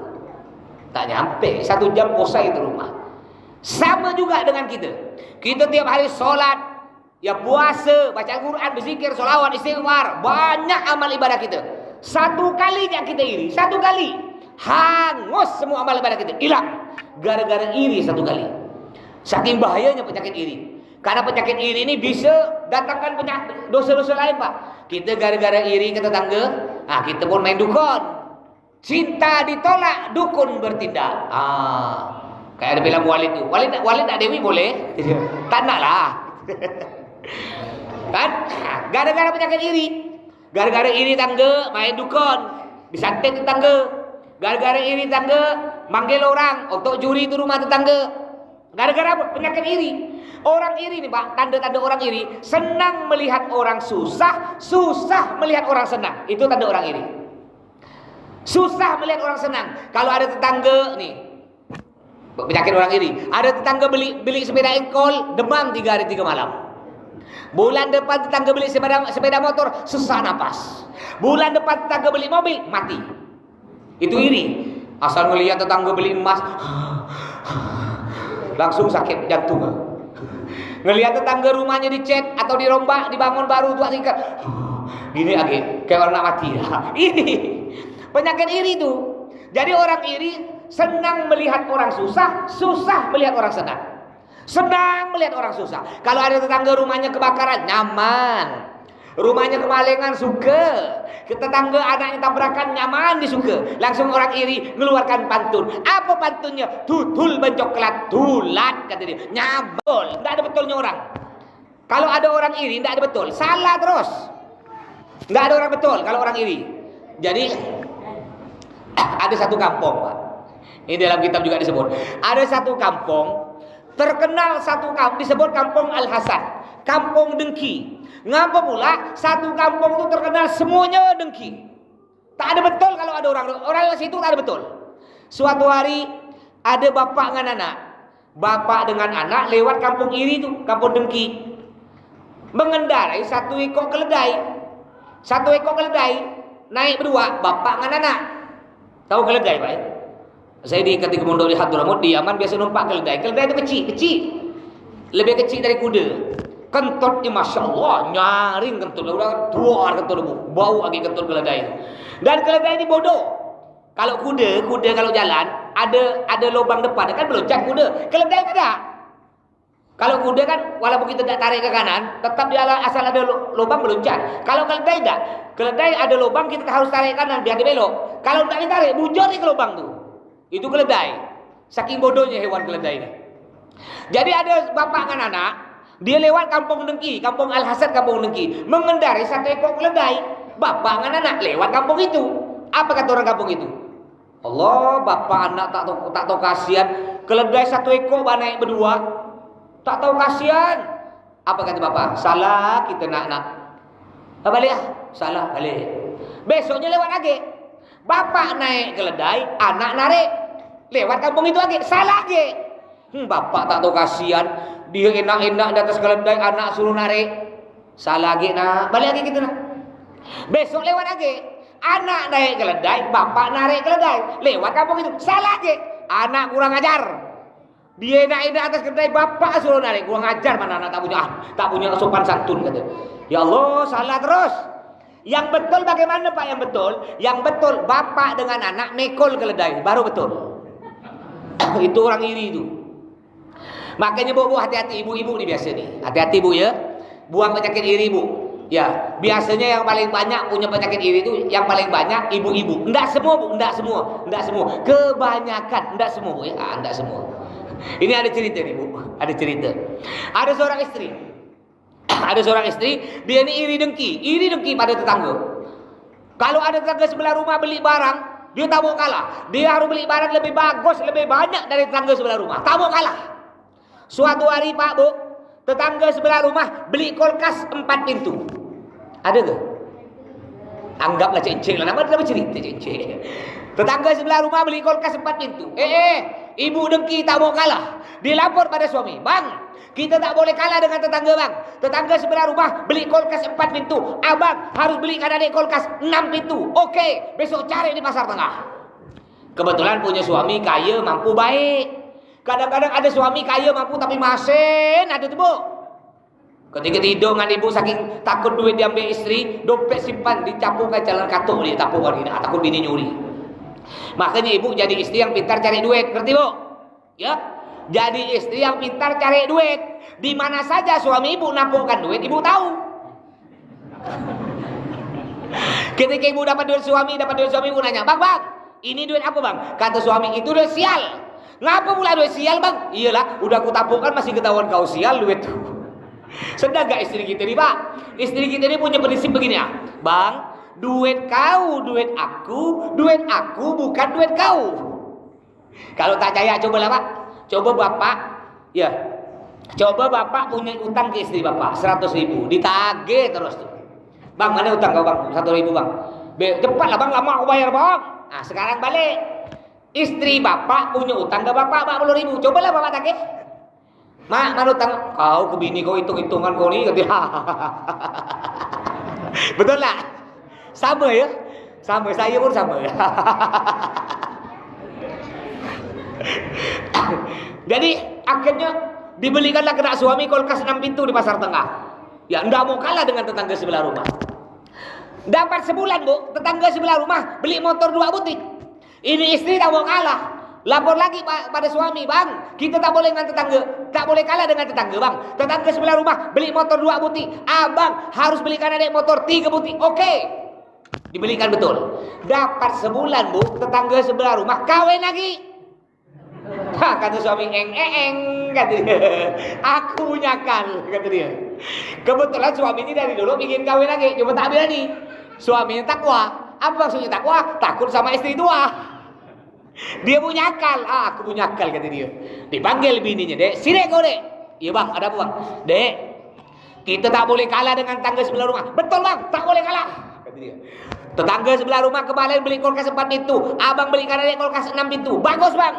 Tak nyampe, 1 jam pusai itu rumah. Sama juga dengan kita. Kita tiap hari sholat, ya puasa, baca Quran, berzikir, sholawat, istighfar, banyak amal ibadah kita. 1 kali yang kita iri, 1 kali hangus semua amal ibadah kita, hilang gara-gara iri 1 kali. Saking bahayanya penyakit iri. Karena penyakit iri ini bisa datangkan penyakit dosa-dosa lain, Pak. Kita gara-gara iri ke tetangga, kita pun main dukun. Cinta ditolak, dukun bertindak. Kayak ada bilang Walid tu. Walid tak Dewi boleh? Tak nak lah. Kan? Gara-gara penyakit iri. Gara-gara iri tangga, main dukun. Disantet tetangga. Gara-gara iri tangga, manggil orang untuk juri itu rumah tetangga. Gara-gara penyakit iri. Orang iri nih, Pak, tanda-tanda orang iri, senang melihat orang susah, susah melihat orang senang. Itu tanda orang iri. Susah melihat orang senang. Kalau ada tetangga nih, penyakit orang iri, ada tetangga beli sepeda engkol, demam 3 hari 3 malam. Bulan depan tetangga beli sepeda motor, sesak napas. Bulan depan tetangga beli mobil, mati. Itu iri. Asal ngelihat tetangga beli emas, langsung sakit jantung. Ngelihat tetangga rumahnya dicat atau dirombak, dibangun baru tua tingkat, gini lagi, kayak orang nak mati. Ini penyakit iri itu. Jadi orang iri senang melihat orang susah, susah melihat orang senang. Senang melihat orang susah. Kalau ada tetangga rumahnya kebakaran, nyaman. Rumahnya kemalingan, suka. Tetangga anaknya tabrakan, nyaman, disuka. Langsung orang iri ngeluarkan pantun. Apa pantunnya? Tutul bencoklat, tulat, kata dia. Nyabol, tidak ada betulnya orang. Kalau ada orang iri, tidak ada betul. Salah terus. Tidak ada orang betul kalau orang iri. Jadi ada satu kampung, Pak. Ini dalam kitab juga disebut. Ada satu kampung, terkenal satu kampung, disebut Kampung Al-Hasan, kampung dengki. Ngapa pula satu kampung itu terkenal semuanya dengki. Tak ada betul kalau ada orang di situ, tak ada betul. Suatu hari ada bapak dengan anak. Bapak dengan anak lewat kampung iri itu, kampung dengki. Mengendarai satu ekor keledai. Satu ekor keledai naik berdua, bapak dengan anak. Tahu keledai, Pak? Saya ketika mondok di Hadramut di Yaman biasa numpak keledai. Keledai itu kecil. Lebih kecil dari kuda. Kentutnya Masya Allah, nyaring kentut. Udah keluar kentut, bau lagi kentut keledai. Dan keledai ini bodoh. Kalau kuda kalau jalan ada lubang depan, kan meloncat kuda. Keledai tidak. Kalau kuda kan walaupun kita tidak tarik ke kanan, tetap dia asal ada lubang meloncat. Kalau keledai tidak. Keledai ada lubang, kita harus tarik kanan biar dia belok. Kalau tidak ditarik, bujur ke lubang tuh. Itu keledai. Saking bodohnya hewan keledai ini. Jadi ada bapak dengan anak, dia lewat kampung dengki, kampung Al-Hasan, kampung dengki, mengendarai satu ekor keledai. Bapak dengan anak lewat kampung itu. Apa kata orang kampung itu? Allah, bapak anak tak tahu kasihan. Keledai satu ekor naik berdua, tak tahu kasihan. Apa kata bapak? Salah kita nak. Balik ya? Salah balik. Besoknya lewat lagi. Bapak naik keledai, anak narik. Lewat kampung itu lagi, salah lagi. Bapak tak tahu kasihan. Dia enak-enak di atas keledai, anak suruh narik. Salah lagi nak. Balik lagi gitu nak. Besok lewat lagi. Anak naik keledai, bapak narik keledai. Lewat kampung itu, salah lagi. Anak kurang ajar. Dia enak-enak atas keledai, bapak suruh narik. Kurang ajar, mana anak tak punya sopan santun kata. Ya Allah, salah terus. Yang betul bagaimana Pak? Yang betul bapak dengan anak nekol keledai, baru betul. Itu orang iri itu. Makanya bu hati-hati, ibu-ibu nih biasa nih. Hati-hati bu ya. Buang penyakit iri bu. Ya, biasanya yang paling banyak punya penyakit iri itu yang paling banyak ibu-ibu. Enggak semua bu, enggak semua. Kebanyakan, enggak semua bu ya. Enggak semua. Ini ada cerita nih bu, ada cerita. Ada seorang istri, dia ini iri dengki pada tetangga. Kalau ada tetangga sebelah rumah beli barang, dia tak mau kalah. Dia harus beli barang lebih bagus, lebih banyak dari tetangga sebelah rumah. Tak mau kalah. Suatu hari Pak Bu, tetangga sebelah rumah beli kulkas 4 pintu. Ada ke? Anggaplah cek-cek lah, nama cerita cek-cek. Tetangga sebelah rumah beli kulkas 4 pintu. Ibu dengki tak mau kalah. Dia lapor pada suami, bang, kita tak boleh kalah dengan tetangga bang. Tetangga sebelah rumah beli kulkas 4 pintu. Abang harus belikan adik kulkas 6 pintu. Oke, besok cari di pasar tengah. Kebetulan punya suami kaya, mampu baik. Kadang-kadang ada suami kaya mampu tapi masen ada tuh bu. Ketika tidur dengan ibu saking takut duit diambil istri, dompet simpan dicapu ke jalan katuk dia takut takut bini nyuri. Makanya ibu jadi istri yang pintar cari duit, ngerti bu? Ya, jadi istri yang pintar cari duit. Di mana saja suami ibu nampungkan duit, ibu tahu. Ketika ibu dapat duit suami, ibu nanya, bang, ini duit apa bang? Kata suami, itu duit sial. Ngapa pula duit sial bang? Iyalah, udah aku tabungkan masih ketahuan kau sial duit tuh. Sedang gak istri kita nih pak? Istri kita ini punya prinsip begini ya, bang, duit kau, duit aku bukan duit kau. Kalau tak percaya cobalah pak, coba bapak punya utang ke istri bapak 100.000, ditagih terus tuh. Bang, mana utang kau bang? 100.000 bang. Cepatlah bang, lama aku bayar bang. Nah sekarang balik. Istri bapak punya utang ke bapak 40.000. Cobalah bapak tagih. Mak, manut tang kau ke bini kau hitung-hitungan kau ni kata. Betul lah. Sama ya. Sama, saya pun sama. Jadi akhirnya dibelikanlah kena suami kulkas 6 pintu di pasar tengah. Ya, ndak mau kalah dengan tetangga sebelah rumah. Dapat sebulan, Bu, tetangga sebelah rumah beli motor 2 butik. Ini istri tak mau kalah. Lapor lagi pada suami, "Bang, kita tak boleh dengan tetangga. Tak boleh kalah dengan tetangga, Bang. Tetangga sebelah rumah beli motor 2 butik. Abang harus belikan adik motor 3 butik." Oke. Dibelikan betul. Dapat sebulan, Bu, tetangga sebelah rumah kawin lagi. Kata suami, kata dia. Aku nyakal, kata dia. Kebetulan suami ini dari dulu ingin kawin lagi, cuma tak berani. Suaminya takwa. Apa maksudnya takwa? Takut sama istri tua. Dia punya akal. Aku punya akal, kata dia. Dipanggil bininya, "Dek, sini kau, Dek." "Iya, Bang, ada apa, Bang?" "Dek, kita tak boleh kalah dengan tangga sebelah rumah." "Betul, Bang, tak boleh kalah," kata dia. "Tetangga sebelah rumah kemarin beli kulkas 4 pintu, abang belikan adik kulkas 6 pintu. Bagus, Bang.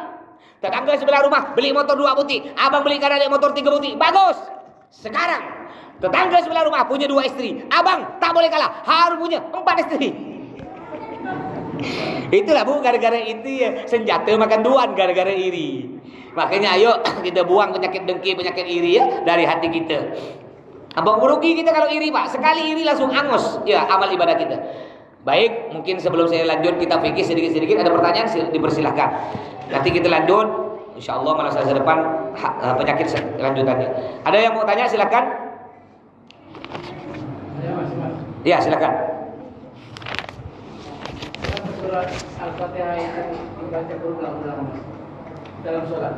Tetangga sebelah rumah beli motor 2 butik, abang belikan adik motor 3 butik. Bagus. Sekarang tetangga sebelah rumah punya 2 istri, abang tak boleh kalah, harus punya 4 istri." Itulah, Bu, gara-gara itu ya senjata makan duan, gara-gara iri. Makanya ayo kita buang penyakit dengki, penyakit iri ya dari hati kita. Apa merugi kita kalau iri, Pak? Sekali iri langsung angus ya amal ibadah kita. Baik, mungkin sebelum saya lanjut kita fikir sedikit-sedikit, ada pertanyaan dipersilahkan. Nanti kita lanjut, insyaallah malam Selasa depan penyakit lanjutannya. Ada yang mau tanya silakan. Ya, silakan. Surat Al-Fatihah itu dibaca berulang-ulang dalam sholat.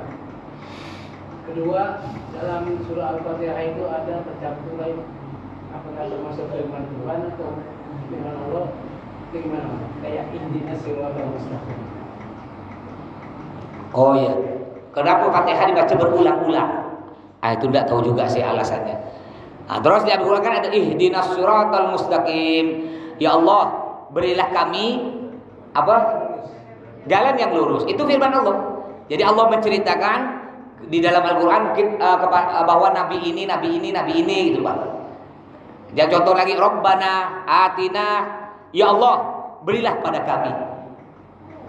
Kedua, dalam surah Al-Fatihah itu ada tercampur lain, apakah termasuk firman Tuhan atau firman Allah? Itu gimana? Kayak ihdinas siratal mustaqim. Oh iya, kenapa Fatihah dibaca berulang-ulang? Itu tidak tahu juga sih alasannya. Terus di Al-Quran kan ada ihdinas siratal mustaqim. Ya Allah, berilah kami jalan yang lurus. Itu firman Allah. Jadi Allah menceritakan di dalam Al-Quran bahwa nabi ini gitu, Pak. Dan contoh lagi, Rabbana atina, ya Allah berilah pada kami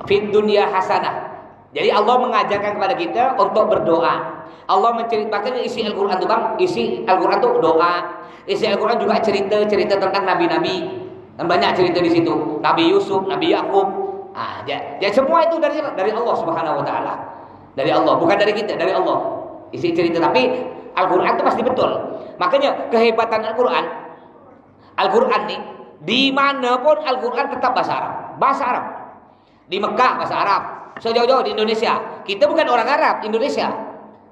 fid dunya hasanah. Jadi Allah mengajarkan kepada kita untuk berdoa. Allah menceritakan isi Al-Quran itu, Bang. Isi Al-Quran itu doa. Isi Al-Quran juga cerita tentang nabi-nabi. Dan banyak cerita di situ. Nabi Yusuf, Nabi Yakub. Ya semua itu dari Allah Subhanahu wa taala. Dari Allah, bukan dari kita, dari Allah. Isi cerita, tapi Al-Quran itu pasti betul. Makanya kehebatan Al-Quran nih, dimanapun Al-Quran tetap bahasa Arab. Bahasa Arab. Di Mekah bahasa Arab. Sejauh-jauh di Indonesia. Kita bukan orang Arab, Indonesia.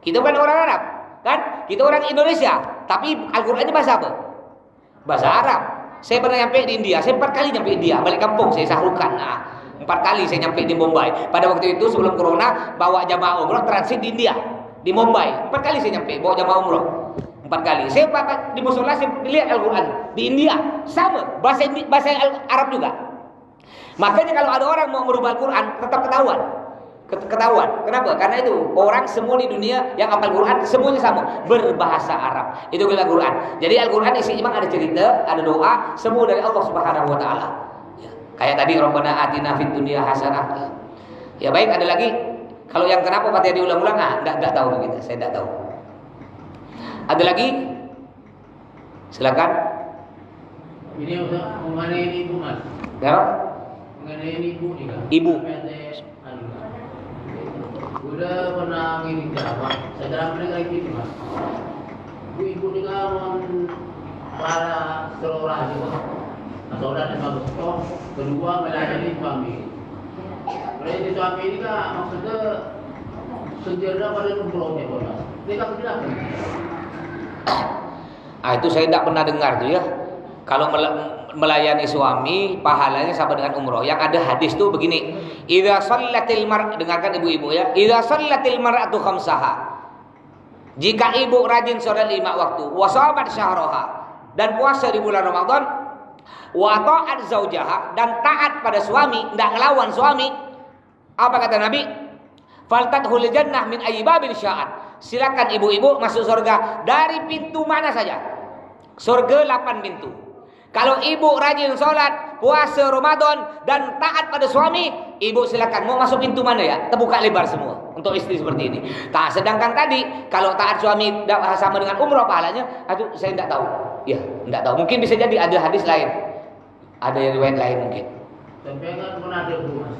Kita bukan orang Arab, kan? Kita orang Indonesia. Tapi Al-Qurannya bahasa apa? Bahasa Arab. Saya pernah nyampe di India. Saya 4 kali nyampe India. Balik kampung saya sahrukan. 4 kali saya nyampe di Mumbai. Pada waktu itu sebelum corona, bawa jamaah umroh transit di India, di Mumbai. 4 kali saya nyampe bawa jamaah umroh. 4 kali. Saya di musola saya lihat Al-Quran di India sama bahasa Arab juga. Makanya kalau ada orang mau merubah Al-Quran tetap ketahuan. Kenapa? Karena itu orang semua di dunia yang hafal Quran semuanya sama, berbahasa Arab. Itu Al-Quran. Jadi Al-Quran isinya memang ada cerita, ada doa, semua dari Allah Subhanahu wa taala. Ya. Kayak tadi Rabbana atina fid dunya hasanah. Ya baik, ada lagi. Kalau yang kenapa Fatihah diulang-ulang, enggak tahu begitu. Saya enggak tahu. Ada lagi? Silakan. Ini mengenai ini Ibu, Mas. Ya. Mengenai ini Ibu nih, Kak. Ibu. Udah pernah ngini ceramah, saya ceramah kayak gitu, Mas. Ibu ini kan para seorang juga. Saudara dan bagus toh, kedua melayani suami. Melayani suami ini kan maksudnya sejarah pada umrohnya, Mas. Ini kan tidak. Itu saya tidak pernah dengar tuh ya. Kalau melayani suami pahalanya sama dengan umroh. Yang ada hadis tuh begini. Idza shallatil dengarkan ibu-ibu ya. Idza shallatil mar'atu khamsaha. Jika ibu rajin salat 5 waktu, wa shamat syahraha, dan puasa di bulan Ramadan, wa ta'at zaujaha, dan taat pada suami, tidak ngelawan suami. Apa kata Nabi? Faltadkhul jannah min ayyi babin sya'at. silakan ibu-ibu masuk surga dari pintu mana saja. Surga 8 pintu. Kalau ibu rajin sholat, puasa Ramadan dan taat pada suami, ibu silakan mau masuk pintu mana ya? Terbuka lebar semua untuk istri seperti ini. Nah, sedangkan tadi kalau taat suami sama dengan umroh pahalanya, aduh saya tidak tahu. Ya, tidak tahu. Mungkin bisa jadi ada hadis lain, ada yang riwayat lain mungkin. Sampai kan pernah ada bu mas.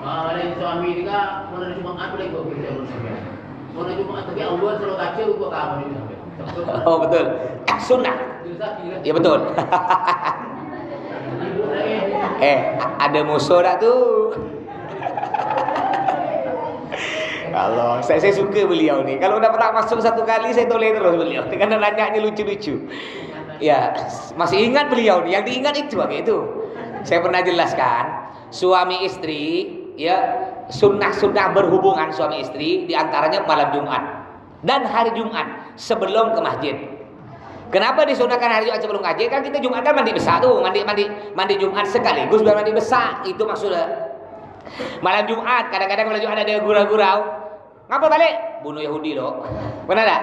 Ada suami juga pernah Jumat boleh gua pilih orang sampai. Pernah Jumat tapi Allah selalu kacau gua kamu ini sampai. Oh betul, sunnah. Ya betul. Ada musuh tak tu? Allah, saya suka beliau ni. Kalau dah pernah masuk satu kali, saya toleh terus beliau. Karena nanyanya lucu-lucu. Ya, masih ingat beliau ni. Yang diingat itu kayak itu. Saya pernah jelaskan, suami istri, ya sunnah-sunnah berhubungan suami istri, diantaranya malam Jumat dan hari Jumat sebelum ke masjid. Kenapa disunahkan hari Jumat sebelum ngaji? Kan kita Jumat kan mandi besar tuh, mandi Jumat sekaligus biar mandi besar. Itu maksudnya. Malam Jumat, kadang-kadang malam Jumat ada gurau-gurau. Ngapa balik? Bunuh Yahudi loh. Benar tak?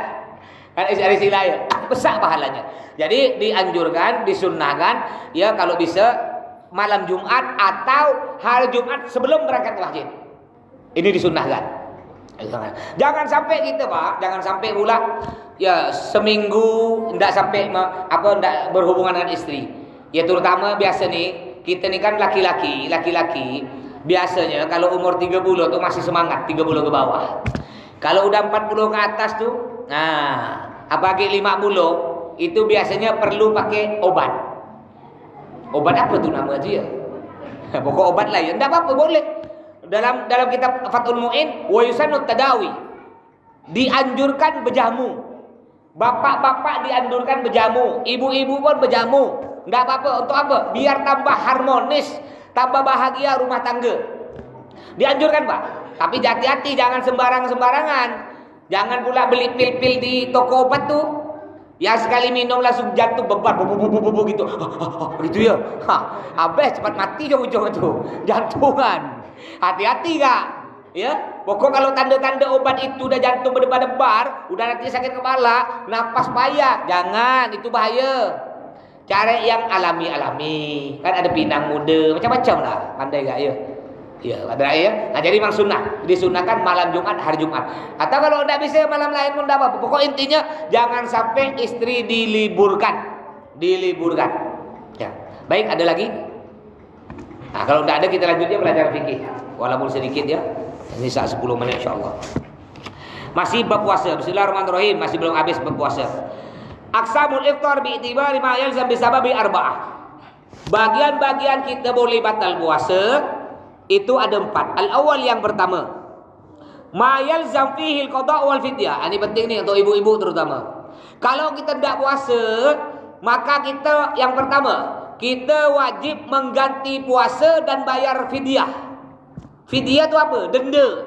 Kan hari sila ya. Besar pahalanya. Jadi dianjurkan, disunnahkan ya kalau bisa malam Jumat atau hari Jumat sebelum berangkat ke masjid. Ini disunnahkan. Jangan sampai kita Pak, jangan sampai pula ya seminggu tidak sampai tidak berhubungan dengan istri. Ya terutama biasa nih, kita ni kan laki-laki biasanya kalau umur 30 tuh masih semangat, 30 ke bawah. Kalau udah 40 ke atas tuh, nah, apalagi 50 itu biasanya perlu pakai obat. Obat apa tuh nama dia? Pokok obat lah ya, enggak apa-apa boleh. Dalam kitab Fathul Mu'in wa yusannu tadawi, dianjurkan berjamu. Bapak-bapak dianjurkan berjamu, ibu-ibu pun berjamu. Enggak apa-apa, untuk apa? Biar tambah harmonis, tambah bahagia rumah tangga. Dianjurkan Pak. Tapi hati-hati, jangan sembarangan. Jangan pula beli pil-pil di toko obat tuh. Yang sekali minum langsung jantung bebar gitu. Gitu ya. Habis cepat mati ujung-ujung itu. Jantungan. Hati-hati Kak. Ya, pokok kalau tanda-tanda obat itu udah jantung berdebar-debar, udah nanti sakit kepala, napas payah, jangan, itu bahaya. Cari yang alami-alami. Kan ada pinang muda, macam-macam lah. Pandai gak ya? Ya, ada ya. Nah, jadi memang sunnah. Disunahkan malam Jumat, hari Jumat. Atau kalau tidak bisa malam lain pun tidak apa-apa. Pokok intinya jangan sampai istri diliburkan. Ya. Baik, ada lagi? Nah, kalau tidak ada kita lanjutnya belajar fikih. Walaupun sedikit ya. Ini saat 10 menit insyaAllah. Masih bab puasa. Bismillahirrahmanirrahim. Masih belum habis bab puasa. Aqsamul iftar bi'tibari ma yalzam bisababi arba'ah. Bagian-bagian kita boleh batal puasa itu ada 4. Al-awwal yang pertama, ma yalzam fihi al-qada' wal fidyah. Ini penting nih untuk ibu-ibu terutama. Kalau kita tidak puasa, maka kita yang pertama, kita wajib mengganti puasa dan bayar fidyah. Fidyah itu apa? Denda.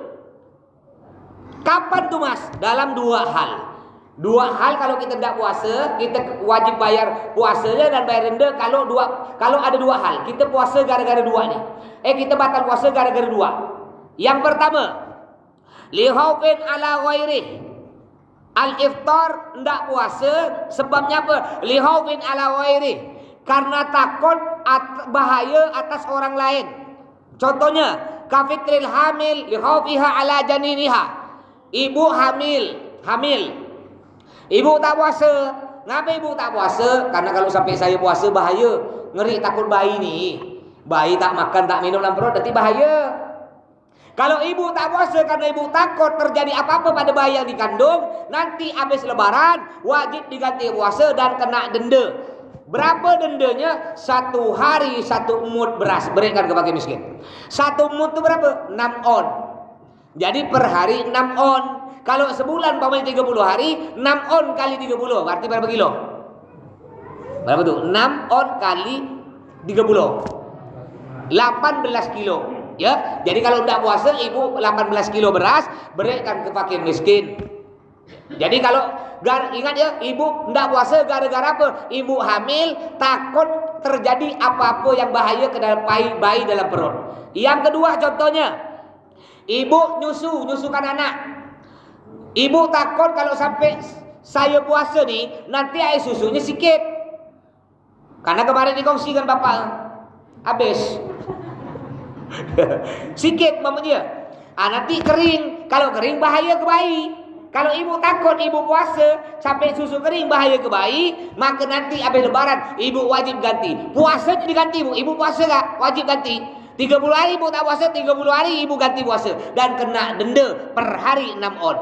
Kapan tuh Mas? Dalam 2 hal. 2 hal kalau kita tidak puasa, kita wajib bayar puasanya dan bayar denda kalau ada 2 hal. Kita puasa gara-gara 2 nih. Kita batal puasa gara-gara 2. Yang pertama, li khaufin ala ghairi. Al-iftar tidak puasa sebabnya apa? Li khaufin ala ghairi. Karena takut bahaya atas orang lain. Contohnya, kafitril hamil li khaufiha ala janiniha. Ibu hamil. Ibu tak puasa. Ngapa ibu tak puasa? Karena kalau sampai saya puasa bahaya. Ngeri takut bayi nih. Bayi tak makan, tak minum dalam perut, nanti bahaya. Kalau ibu tak puasa karena ibu takut terjadi apa-apa pada bayi yang dikandung, nanti habis lebaran wajib diganti puasa dan kena denda. Berapa dendanya? 1 hari 1 mud beras berikan ke fakir miskin. 1 mud itu berapa? 6 on. Jadi per hari 6 on. Kalau sebulan paling 30 hari, 6 on kali 30 berarti berapa kilo? Berapa tuh? 6 on kali 30. 18 kilo. Ya, jadi kalau tidak puasa ibu 18 kilo beras berikan ke fakir miskin. Jadi kalau ingat ya, ibu tidak puasa gara-gara apa? Ibu hamil takut terjadi apa-apa yang bahaya ke dalam bayi dalam perut. Yang kedua contohnya, ibu nyusukan anak. Ibu takut kalau sampai saya puasa nih, nanti air susunya sikit. Karena kemarin dikongsikan bapak, habis. Sikit mamanya. Nanti kering. Kalau kering bahaya ke bayi. Kalau ibu takut ibu puasa sampai susu kering bahaya ke bayi, maka nanti habis lebaran ibu wajib ganti. Puasa diganti ibu. Ibu puasa enggak? Wajib ganti. 30 hari ibu tak puasa, 30 hari ibu ganti puasa dan kena denda per hari 6 on.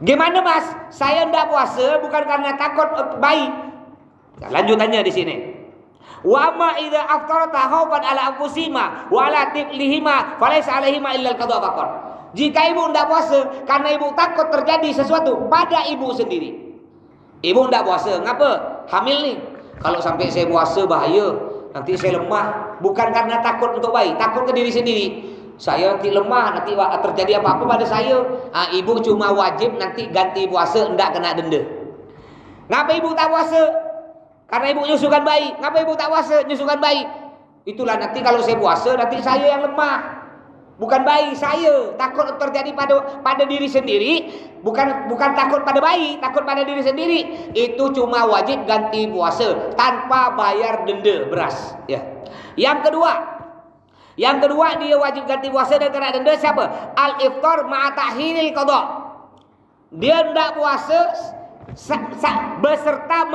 Gimana Mas? Saya enggak puasa bukan karena takut bayi. Lanjutannya di sini. Wa ma idza aftarata khaufan ala anfusihima wa ala tiblihima falaysa alaihima illa al-qada faqat. Jika ibu tidak puasa karena ibu takut terjadi sesuatu pada ibu sendiri. Ibu tidak puasa, ngapa? Hamil nih. Kalau sampai saya puasa bahaya, nanti saya lemah. Bukan karena takut untuk bayi, takut ke diri sendiri. Saya nanti lemah, nanti terjadi apa-apa pada saya. Ibu cuma wajib nanti ganti puasa, tidak kena denda. Ngapa ibu tak puasa? Karena ibu nyusukan bayi. Ngapa ibu tak puasa? Nyusukan bayi. Itulah nanti kalau saya puasa, nanti saya yang lemah. Bukan bayi, saya takut terjadi pada diri sendiri, bukan takut pada bayi, takut pada diri sendiri. Itu cuma wajib ganti puasa tanpa bayar denda beras. Ya. Yang kedua dia wajib ganti puasa dan kena denda siapa? Al-iftar ma'a ta'khiril qada. Dia tidak puasa beserta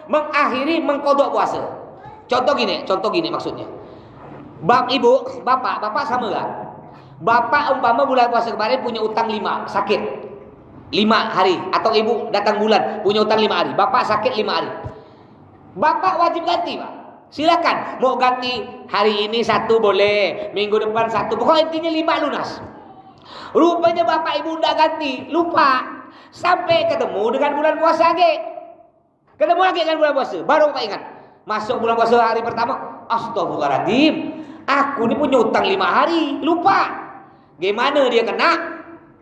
mengakhiri mengkodok puasa. Contoh gini maksudnya. Bapak sama gak? Bapak umpama bulan puasa kemarin punya utang 5, sakit 5 hari. Atau ibu datang bulan punya utang 5 hari. Bapak sakit 5 hari. Bapak wajib ganti Pak. Silakan. Mau ganti hari ini 1 boleh, minggu depan 1. Pokoknya intinya 5 lunas. Rupanya bapak ibu tidak ganti, lupa. Sampai ketemu dengan bulan puasa lagi. Ketemu lagi dengan bulan puasa. Baru bapak ingat. Masuk bulan puasa hari pertama, astagfirullahaladzim, aku ini punya utang 5 hari, lupa. Gimana dia kena?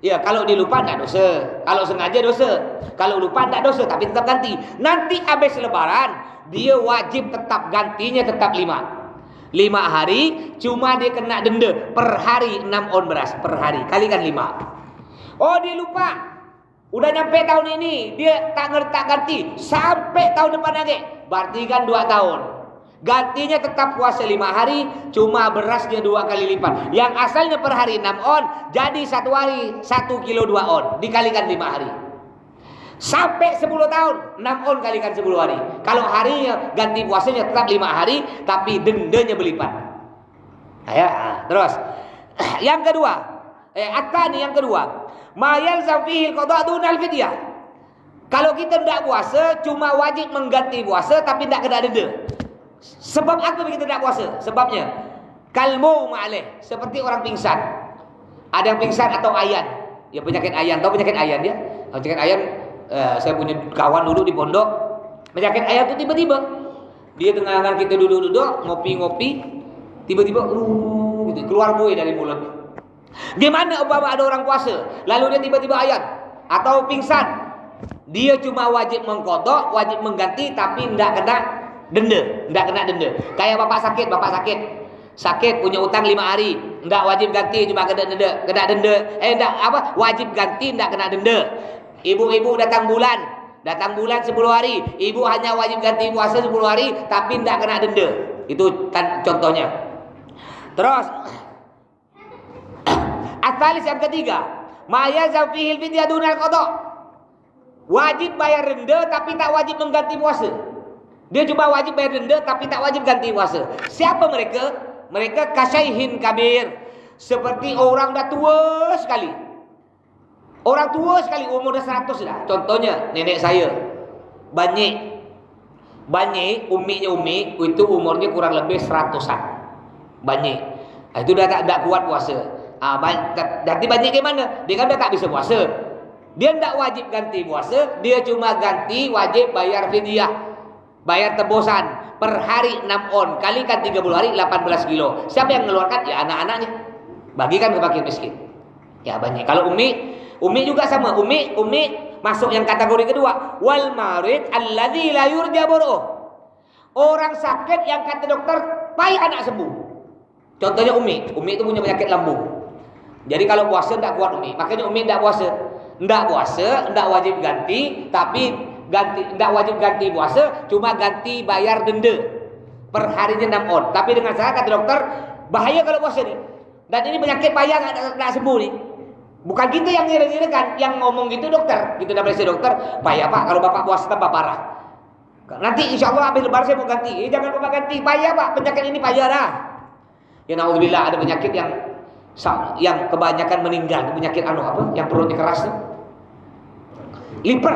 Ya kalau dia lupa tidak dosa, kalau sengaja dosa, kalau lupa tidak dosa, tapi tetap ganti. Nanti habis lebaran, dia wajib tetap gantinya tetap 5 hari, cuma dia kena denda per hari 6 on beras, per hari, kalikan 5. Oh dia lupa. Udah nyampe tahun ini dia tak ganti sampai tahun depan lagi. Berarti kan 2 tahun. Gantinya tetap puasa 5 hari, cuma berasnya 2 kali lipat. Yang asalnya per hari 6 on, jadi 1 hari 1 kilo 2 on, dikalikan 5 hari. Sampai 10 tahun, 6 on kalikan 10 hari. Kalau harinya ganti puasanya tetap 5 hari, tapi dendanya berlipat. Terus. Yang kedua, yang kedua. Ma yalzam fihi al-qada' duna al-fidyah. Kalau kita tidak puasa, cuma wajib mengganti puasa tapi tidak kena denda. Sebab apa kita tidak puasa? Sebabnya kalmu ma'alih, seperti orang pingsan. Ada yang pingsan atau ayan. Ya penyakit ayan, tahu penyakit ayan dia? Penyakit ayan, saya punya kawan dulu di pondok. Penyakit ayan itu tiba-tiba dia tengah kita duduk-duduk ngopi-ngopi, tiba-tiba gitu, keluar buih dari mulut. Gimana umpama ada orang puasa, lalu dia tiba-tiba ayat atau pingsan, dia cuma wajib mengkodok, wajib mengganti, tapi tidak kena denda, Kayak bapak sakit punya utang 5 hari, tidak wajib ganti, cuma kena denda, wajib ganti, tidak kena denda. Ibu-ibu datang bulan 10 hari, ibu hanya wajib ganti puasa 10 hari, tapi tidak kena denda. Itu kan contohnya. Terus Atalis yang ketiga, ma yazam fihil fidyah dunal qada'. Wajib bayar denda tapi tak wajib mengganti puasa. Dia cuma wajib bayar denda tapi tak wajib ganti puasa. Siapa mereka? Mereka kasyaihin kabir, seperti orang dah tua sekali. Orang tua sekali, umur dah 100 dah. Contohnya nenek saya, Banyik, umminya itu umurnya kurang lebih 100-an. Banyik. Itu dah tak kuat puasa. Nanti banyak gimana? Dia kan dah tak bisa puasa. Dia tidak wajib ganti puasa, dia cuma ganti wajib bayar fidyah, bayar tebusan per hari 6 on, kalikan 30 hari 18 kilo. Siapa yang mengeluarkan? Ya anak-anaknya. Bagikan ke fakir miskin. Ya banyak. Kalau Umi juga sama. Umi masuk yang kategori kedua. Wal marid alladzi la yurja bur'uh. Orang sakit yang kata dokter payah nak sembuh. Contohnya Umi itu punya penyakit lambung. Jadi kalau puasa tidak kuat Umi. Makanya Umi tidak puasa. Tidak puasa, tidak wajib ganti, tapi tidak wajib ganti puasa, cuma ganti bayar denda per harinya 6 on. Tapi dengan syarat kata dokter, bahaya kalau puasa nih. Dan ini penyakit bahaya nggak sembuh nih. Bukan kita yang ngira-ngirakan, yang ngomong gitu dokter. Gitu dari dokter, bahaya Pak kalau Bapak puasa tambah parah. Nanti insya Allah habis lebaran saya mau ganti. Jangan Bapak ganti, bahaya Pak, penyakit ini bahaya dah. Ya naudzubillah, ada penyakit yang kebanyakan meninggal, penyakit yang perutnya keras tuh. Liver.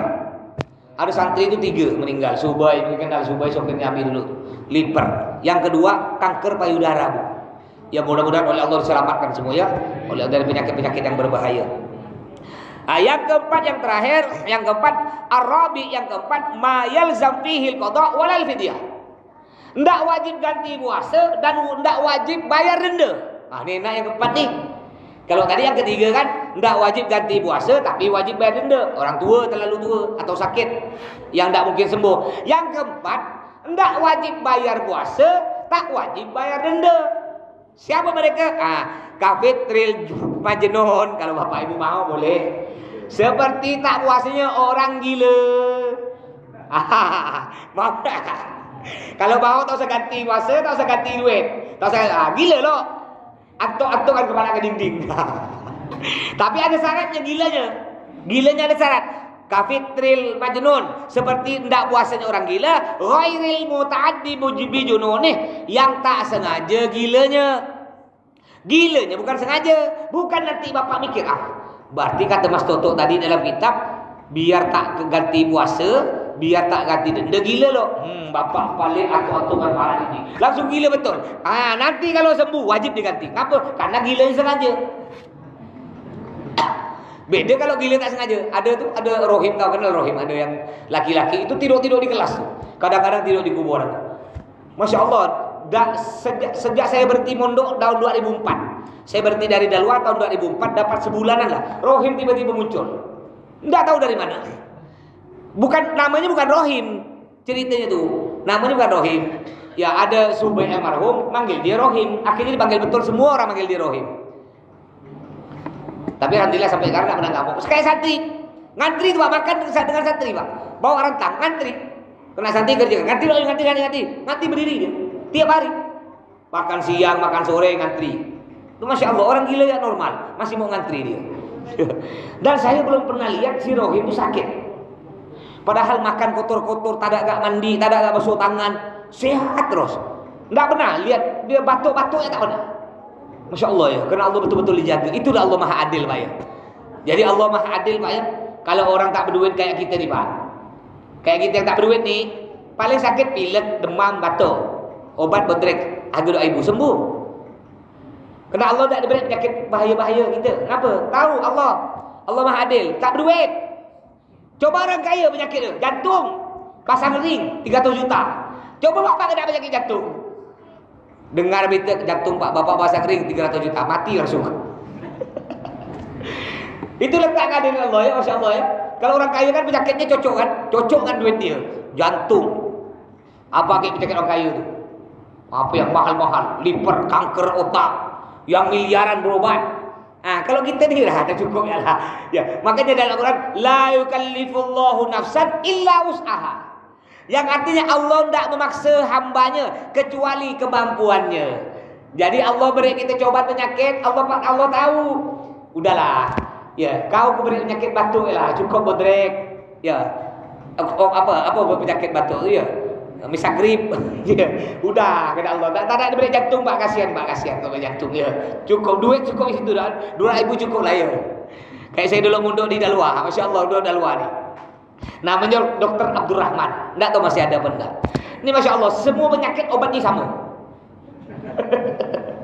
Ada santri itu 3 meninggal. Subay, mungkin kenal Subay, sopirnya Abi dulu. Liver. Yang kedua kanker payudara, Bu. Ya mudah-mudahan oleh Allah diselamatkan semua ya, oleh dari penyakit-penyakit yang berbahaya. Yang keempat, yang terakhir, yang keempat, Arabi, yang keempat, ma yalzam fihil qada walal fidyah. Ndak wajib ganti puasa dan ndak wajib bayar denda. Nah, ini yang keempat nih. Kalau tadi yang ketiga kan ndak wajib ganti puasa tapi wajib bayar denda. Orang tua, terlalu tua atau sakit yang ndak mungkin sembuh. Yang keempat, ndak wajib bayar puasa, tak wajib bayar denda. Siapa mereka? Kafitril majnun, kalau Bapak Ibu mau boleh. Seperti tak puasanya orang gila. Mau kalau mau tak usah ganti puasa, tak usah ganti duit. Tak usah gila loh. Akto-akto kan kepala ke dinding. Tapi ada syaratnya gilanya. Gilanya ada syarat. Kafitril majnun, seperti ndak puasanya orang gila, ghairil muta'addi mujibi jununih, yang tak sengaja gilanya. Gilanya bukan sengaja, bukan nanti Bapak mikir berarti kata Mas Toto tadi dalam kitab, biar tak ganti puasa, biar tak ganti denda, gila loh. Bapak paling atu-atukan parah ini. Langsung gila betul. Nanti kalau sembuh wajib diganti. Kenapa? Karena gila yang sengaja. Beda kalau gila tak sengaja. Ada rohim, tahu kenal rohim? Ada yang laki-laki itu tidur di kelas tuh. Kadang-kadang tidur di kuburan. Masya Allah. Sejak saya berhenti mondok tahun 2004. Saya berhenti dari Dalwa tahun 2004, dapat sebulanan lah. Rohim tiba-tiba muncul. Tidak tahu dari mana. Namanya bukan rohim. Ceritanya tuh. Namanya bukan rohim. Ya ada Subay almarhum manggil dia rohim. Akhirnya dipanggil betul, semua orang manggil dia rohim. Tapi alhamdulillah sampai sekarang tidak pernah ngamuk. Kayak santri, ngantri tuh Pak, makan dengan santri Pak, bawa rantang, ngantri. Kena santri kerja, ngantri berdiri dia, tiap hari. Makan siang, makan sore, ngantri. Itu Masya Allah, orang gila ya normal, masih mau ngantri dia. Dan saya belum pernah lihat si rohim itu sakit. Padahal makan kotor-kotor, tak ada mandi, tak ada basuh tangan, sehat terus. Tidak pernah lihat dia batuk-batuk, ya tak pernah. Masya Allah ya, karena Allah betul-betul dijaga. Itulah Allah Maha Adil Pak ya. Jadi Allah Maha Adil Pak ya. Kalau orang tak berduit kayak kita nih Pak, kayak kita yang tak berduit nih, paling sakit pilek, demam, batuk, obat bodrek, doa ibu sembuh. Karena Allah tak diberi penyakit bahaya-bahaya kita. Kenapa? Tahu Allah Maha Adil. Tak berduit. Coba orang kaya penyakit dia, jantung, pasang ring 300 juta. Coba Bapak kena penyakit jantung. Dengar berita jantung Pak Bapak pasang ring 300 juta, mati langsung. Itu letak keadilan Allah ya, Masya Allah ya. Kalau orang kaya kan penyakitnya cocok kan duit dia. Jantung. Apa kayak penyakit orang kaya itu? Apa yang mahal-mahal? Liver, kanker otak, yang miliaran berobat. Kalau kita ni lah, cukup ya lah. Ya, makanya dalam Al-Quran, la yukallifullahu nafsan illa wus'aha. Yang artinya Allah tidak memaksa hambanya kecuali kemampuannya. Jadi Allah beri kita coba penyakit, Allah tahu. Udahlah, ya kau beri penyakit batuk lah, cukup bodrek. Ya, apa penyakit batuk ya? Misal grip, ya, udah kena Allah. Tak ada diberi jantung Pak, kasihan kalau jantung ya. Cukup duit cukup itu dah. 2.000 cukup lah ya. Kayak saya dulu mondok di Dalwa, Masya Allah dulu Dalwa nih. Namanya Dokter Abdurrahman. Enggak tahu masih ada apa enggak. Ini Masya Allah, semua penyakit obatnya sama.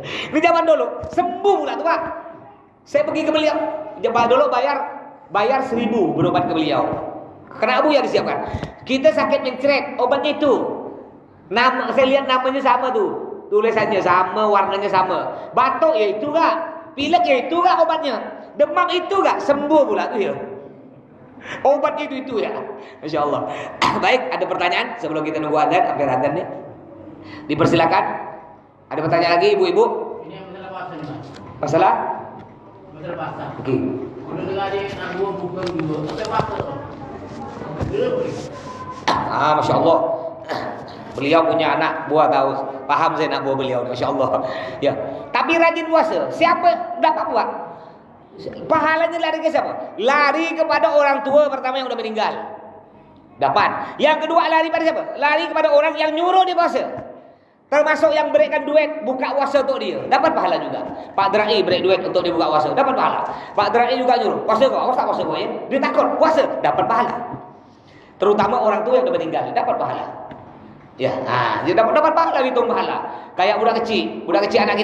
Ini zaman dulu, sembuh pula tuh Pak. Saya pergi ke beliau, zaman dulu bayar 1.000 berobat ke beliau. Kena abu yang disiapkan. Kita sakit mencret, obatnya itu. Saya lihat namanya sama tuh. Tulisannya sama, warnanya sama. Batuk ya itu enggak, pilek ya itu enggak obatnya. Demam itu enggak, sembuh pula tuh ya. Obatnya itu ya. Masya Allah. Baik, ada pertanyaan sebelum kita nunggu adzan, hampir adzan nih. Dipersilakan. Ada pertanyaan lagi ibu-ibu? Ini yang masalah puasa nih Mas. Masalah? Masalah basah. Okey. Udah dengar dia nak buat bukan juga. Sampai basah tu. Bila boleh? Masya Allah. Beliau punya anak buah tahu. Faham saya nak buah beliau. Masya Allah. Ya. Tapi rajin puasa. Siapa dapat buat? Pahalanya lari ke siapa? Lari kepada orang tua pertama yang sudah meninggal. Dapat. Yang kedua lari pada siapa? Lari kepada orang yang nyuruh dia puasa. Termasuk yang berikan duit buka puasa untuk dia. Dapat pahala juga. Pak Drai beri duit untuk dia buka puasa. Dapat pahala. Pak Drai juga nyuruh. Puasa kau. Awas tak puasa kau ya. Dia takut. Puasa. Dapat pahala. Terutama orang tua yang sudah meninggal. Dapat pahala. Ya, dia dapat pahala, hitung pahala. Kayak budak kecil anak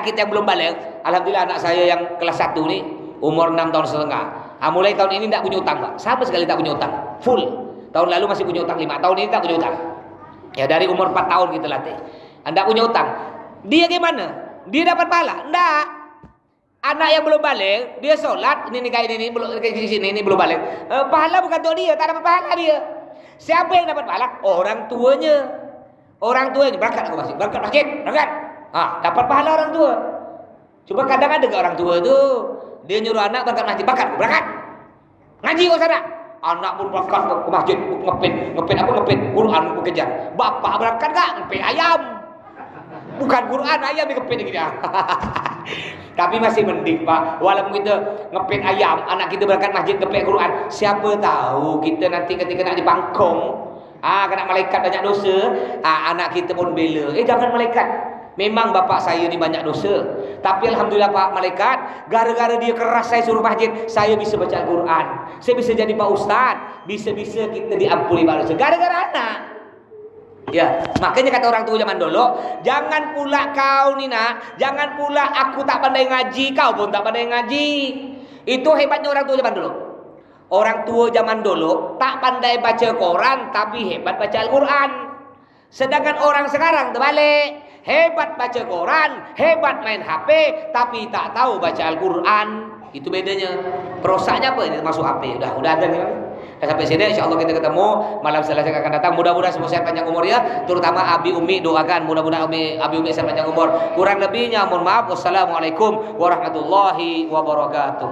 kita yang belum balik. Alhamdulillah anak saya yang kelas 1 ni umur 6 tahun setengah. Mulai tahun ini tak punya utang, Pak. Sama sekali tak punya utang. Full. Tahun lalu masih punya utang 5, tahun ini tak punya utang. Ya dari umur 4 tahun kita latih. Anda punya utang. Dia gimana? Dia dapat pahala? Enggak. Anak yang belum balik, dia solat, ini kayak ini belum ke sini ini belum balik. Pahala bukan untuk dia, tak dapat pahala dia. Siapa yang dapat pahala? Orang tuanya. Orang tuanya berangkat ke masjid, berangkat. Dapat pahala orang tua. Cuma kadang ada ke orang tua tu, dia nyuruh anak berangkat masjid, berangkat. Ngaji kau sana. Anak pun berangkat ke masjid, ngepit Quran pun kejar. Bapak berangkat enggak? Ngepit ayam. Bukan Quran, ayam dikepit lagi dia. Tapi masih mending, Pak. Walaupun kita ngepit ayam, anak kita berangkat masjid ngepit Quran, siapa tahu kita nanti ketika nak dipangkong, kena malaikat banyak dosa, anak kita pun bela. Jangan malaikat. Memang bapak saya ni banyak dosa. Tapi alhamdulillah Pak malaikat, gara-gara dia keras saya suruh masjid, saya bisa baca Al-Quran. Saya bisa jadi Pak Ustaz. Bisa-bisa kita diampuni Pak dosa. Gara-gara anak. Ya, makanya kata orang tua zaman dulu, jangan pula kau ni nak, jangan pula aku tak pandai ngaji, kau pun tak pandai ngaji. Itu hebatnya orang tua zaman dulu. Orang tua zaman dulu tak pandai baca Quran tapi hebat baca Al-Quran. Sedangkan orang sekarang terbalik, hebat baca Quran, hebat main HP tapi tak tahu baca Al-Quran. Itu bedanya. Perosaknya apa ini masuk HP. Udah ada nih. Dan sampai sini insyaallah kita ketemu malam Selasa yang akan datang. Mudah-mudahan semua sehat panjang umur ya. Terutama Abi Umi doakan mudah-mudahan Abi Umi sehat panjang umur. Kurang lebihnya mohon maaf. Wassalamualaikum warahmatullahi wabarakatuh.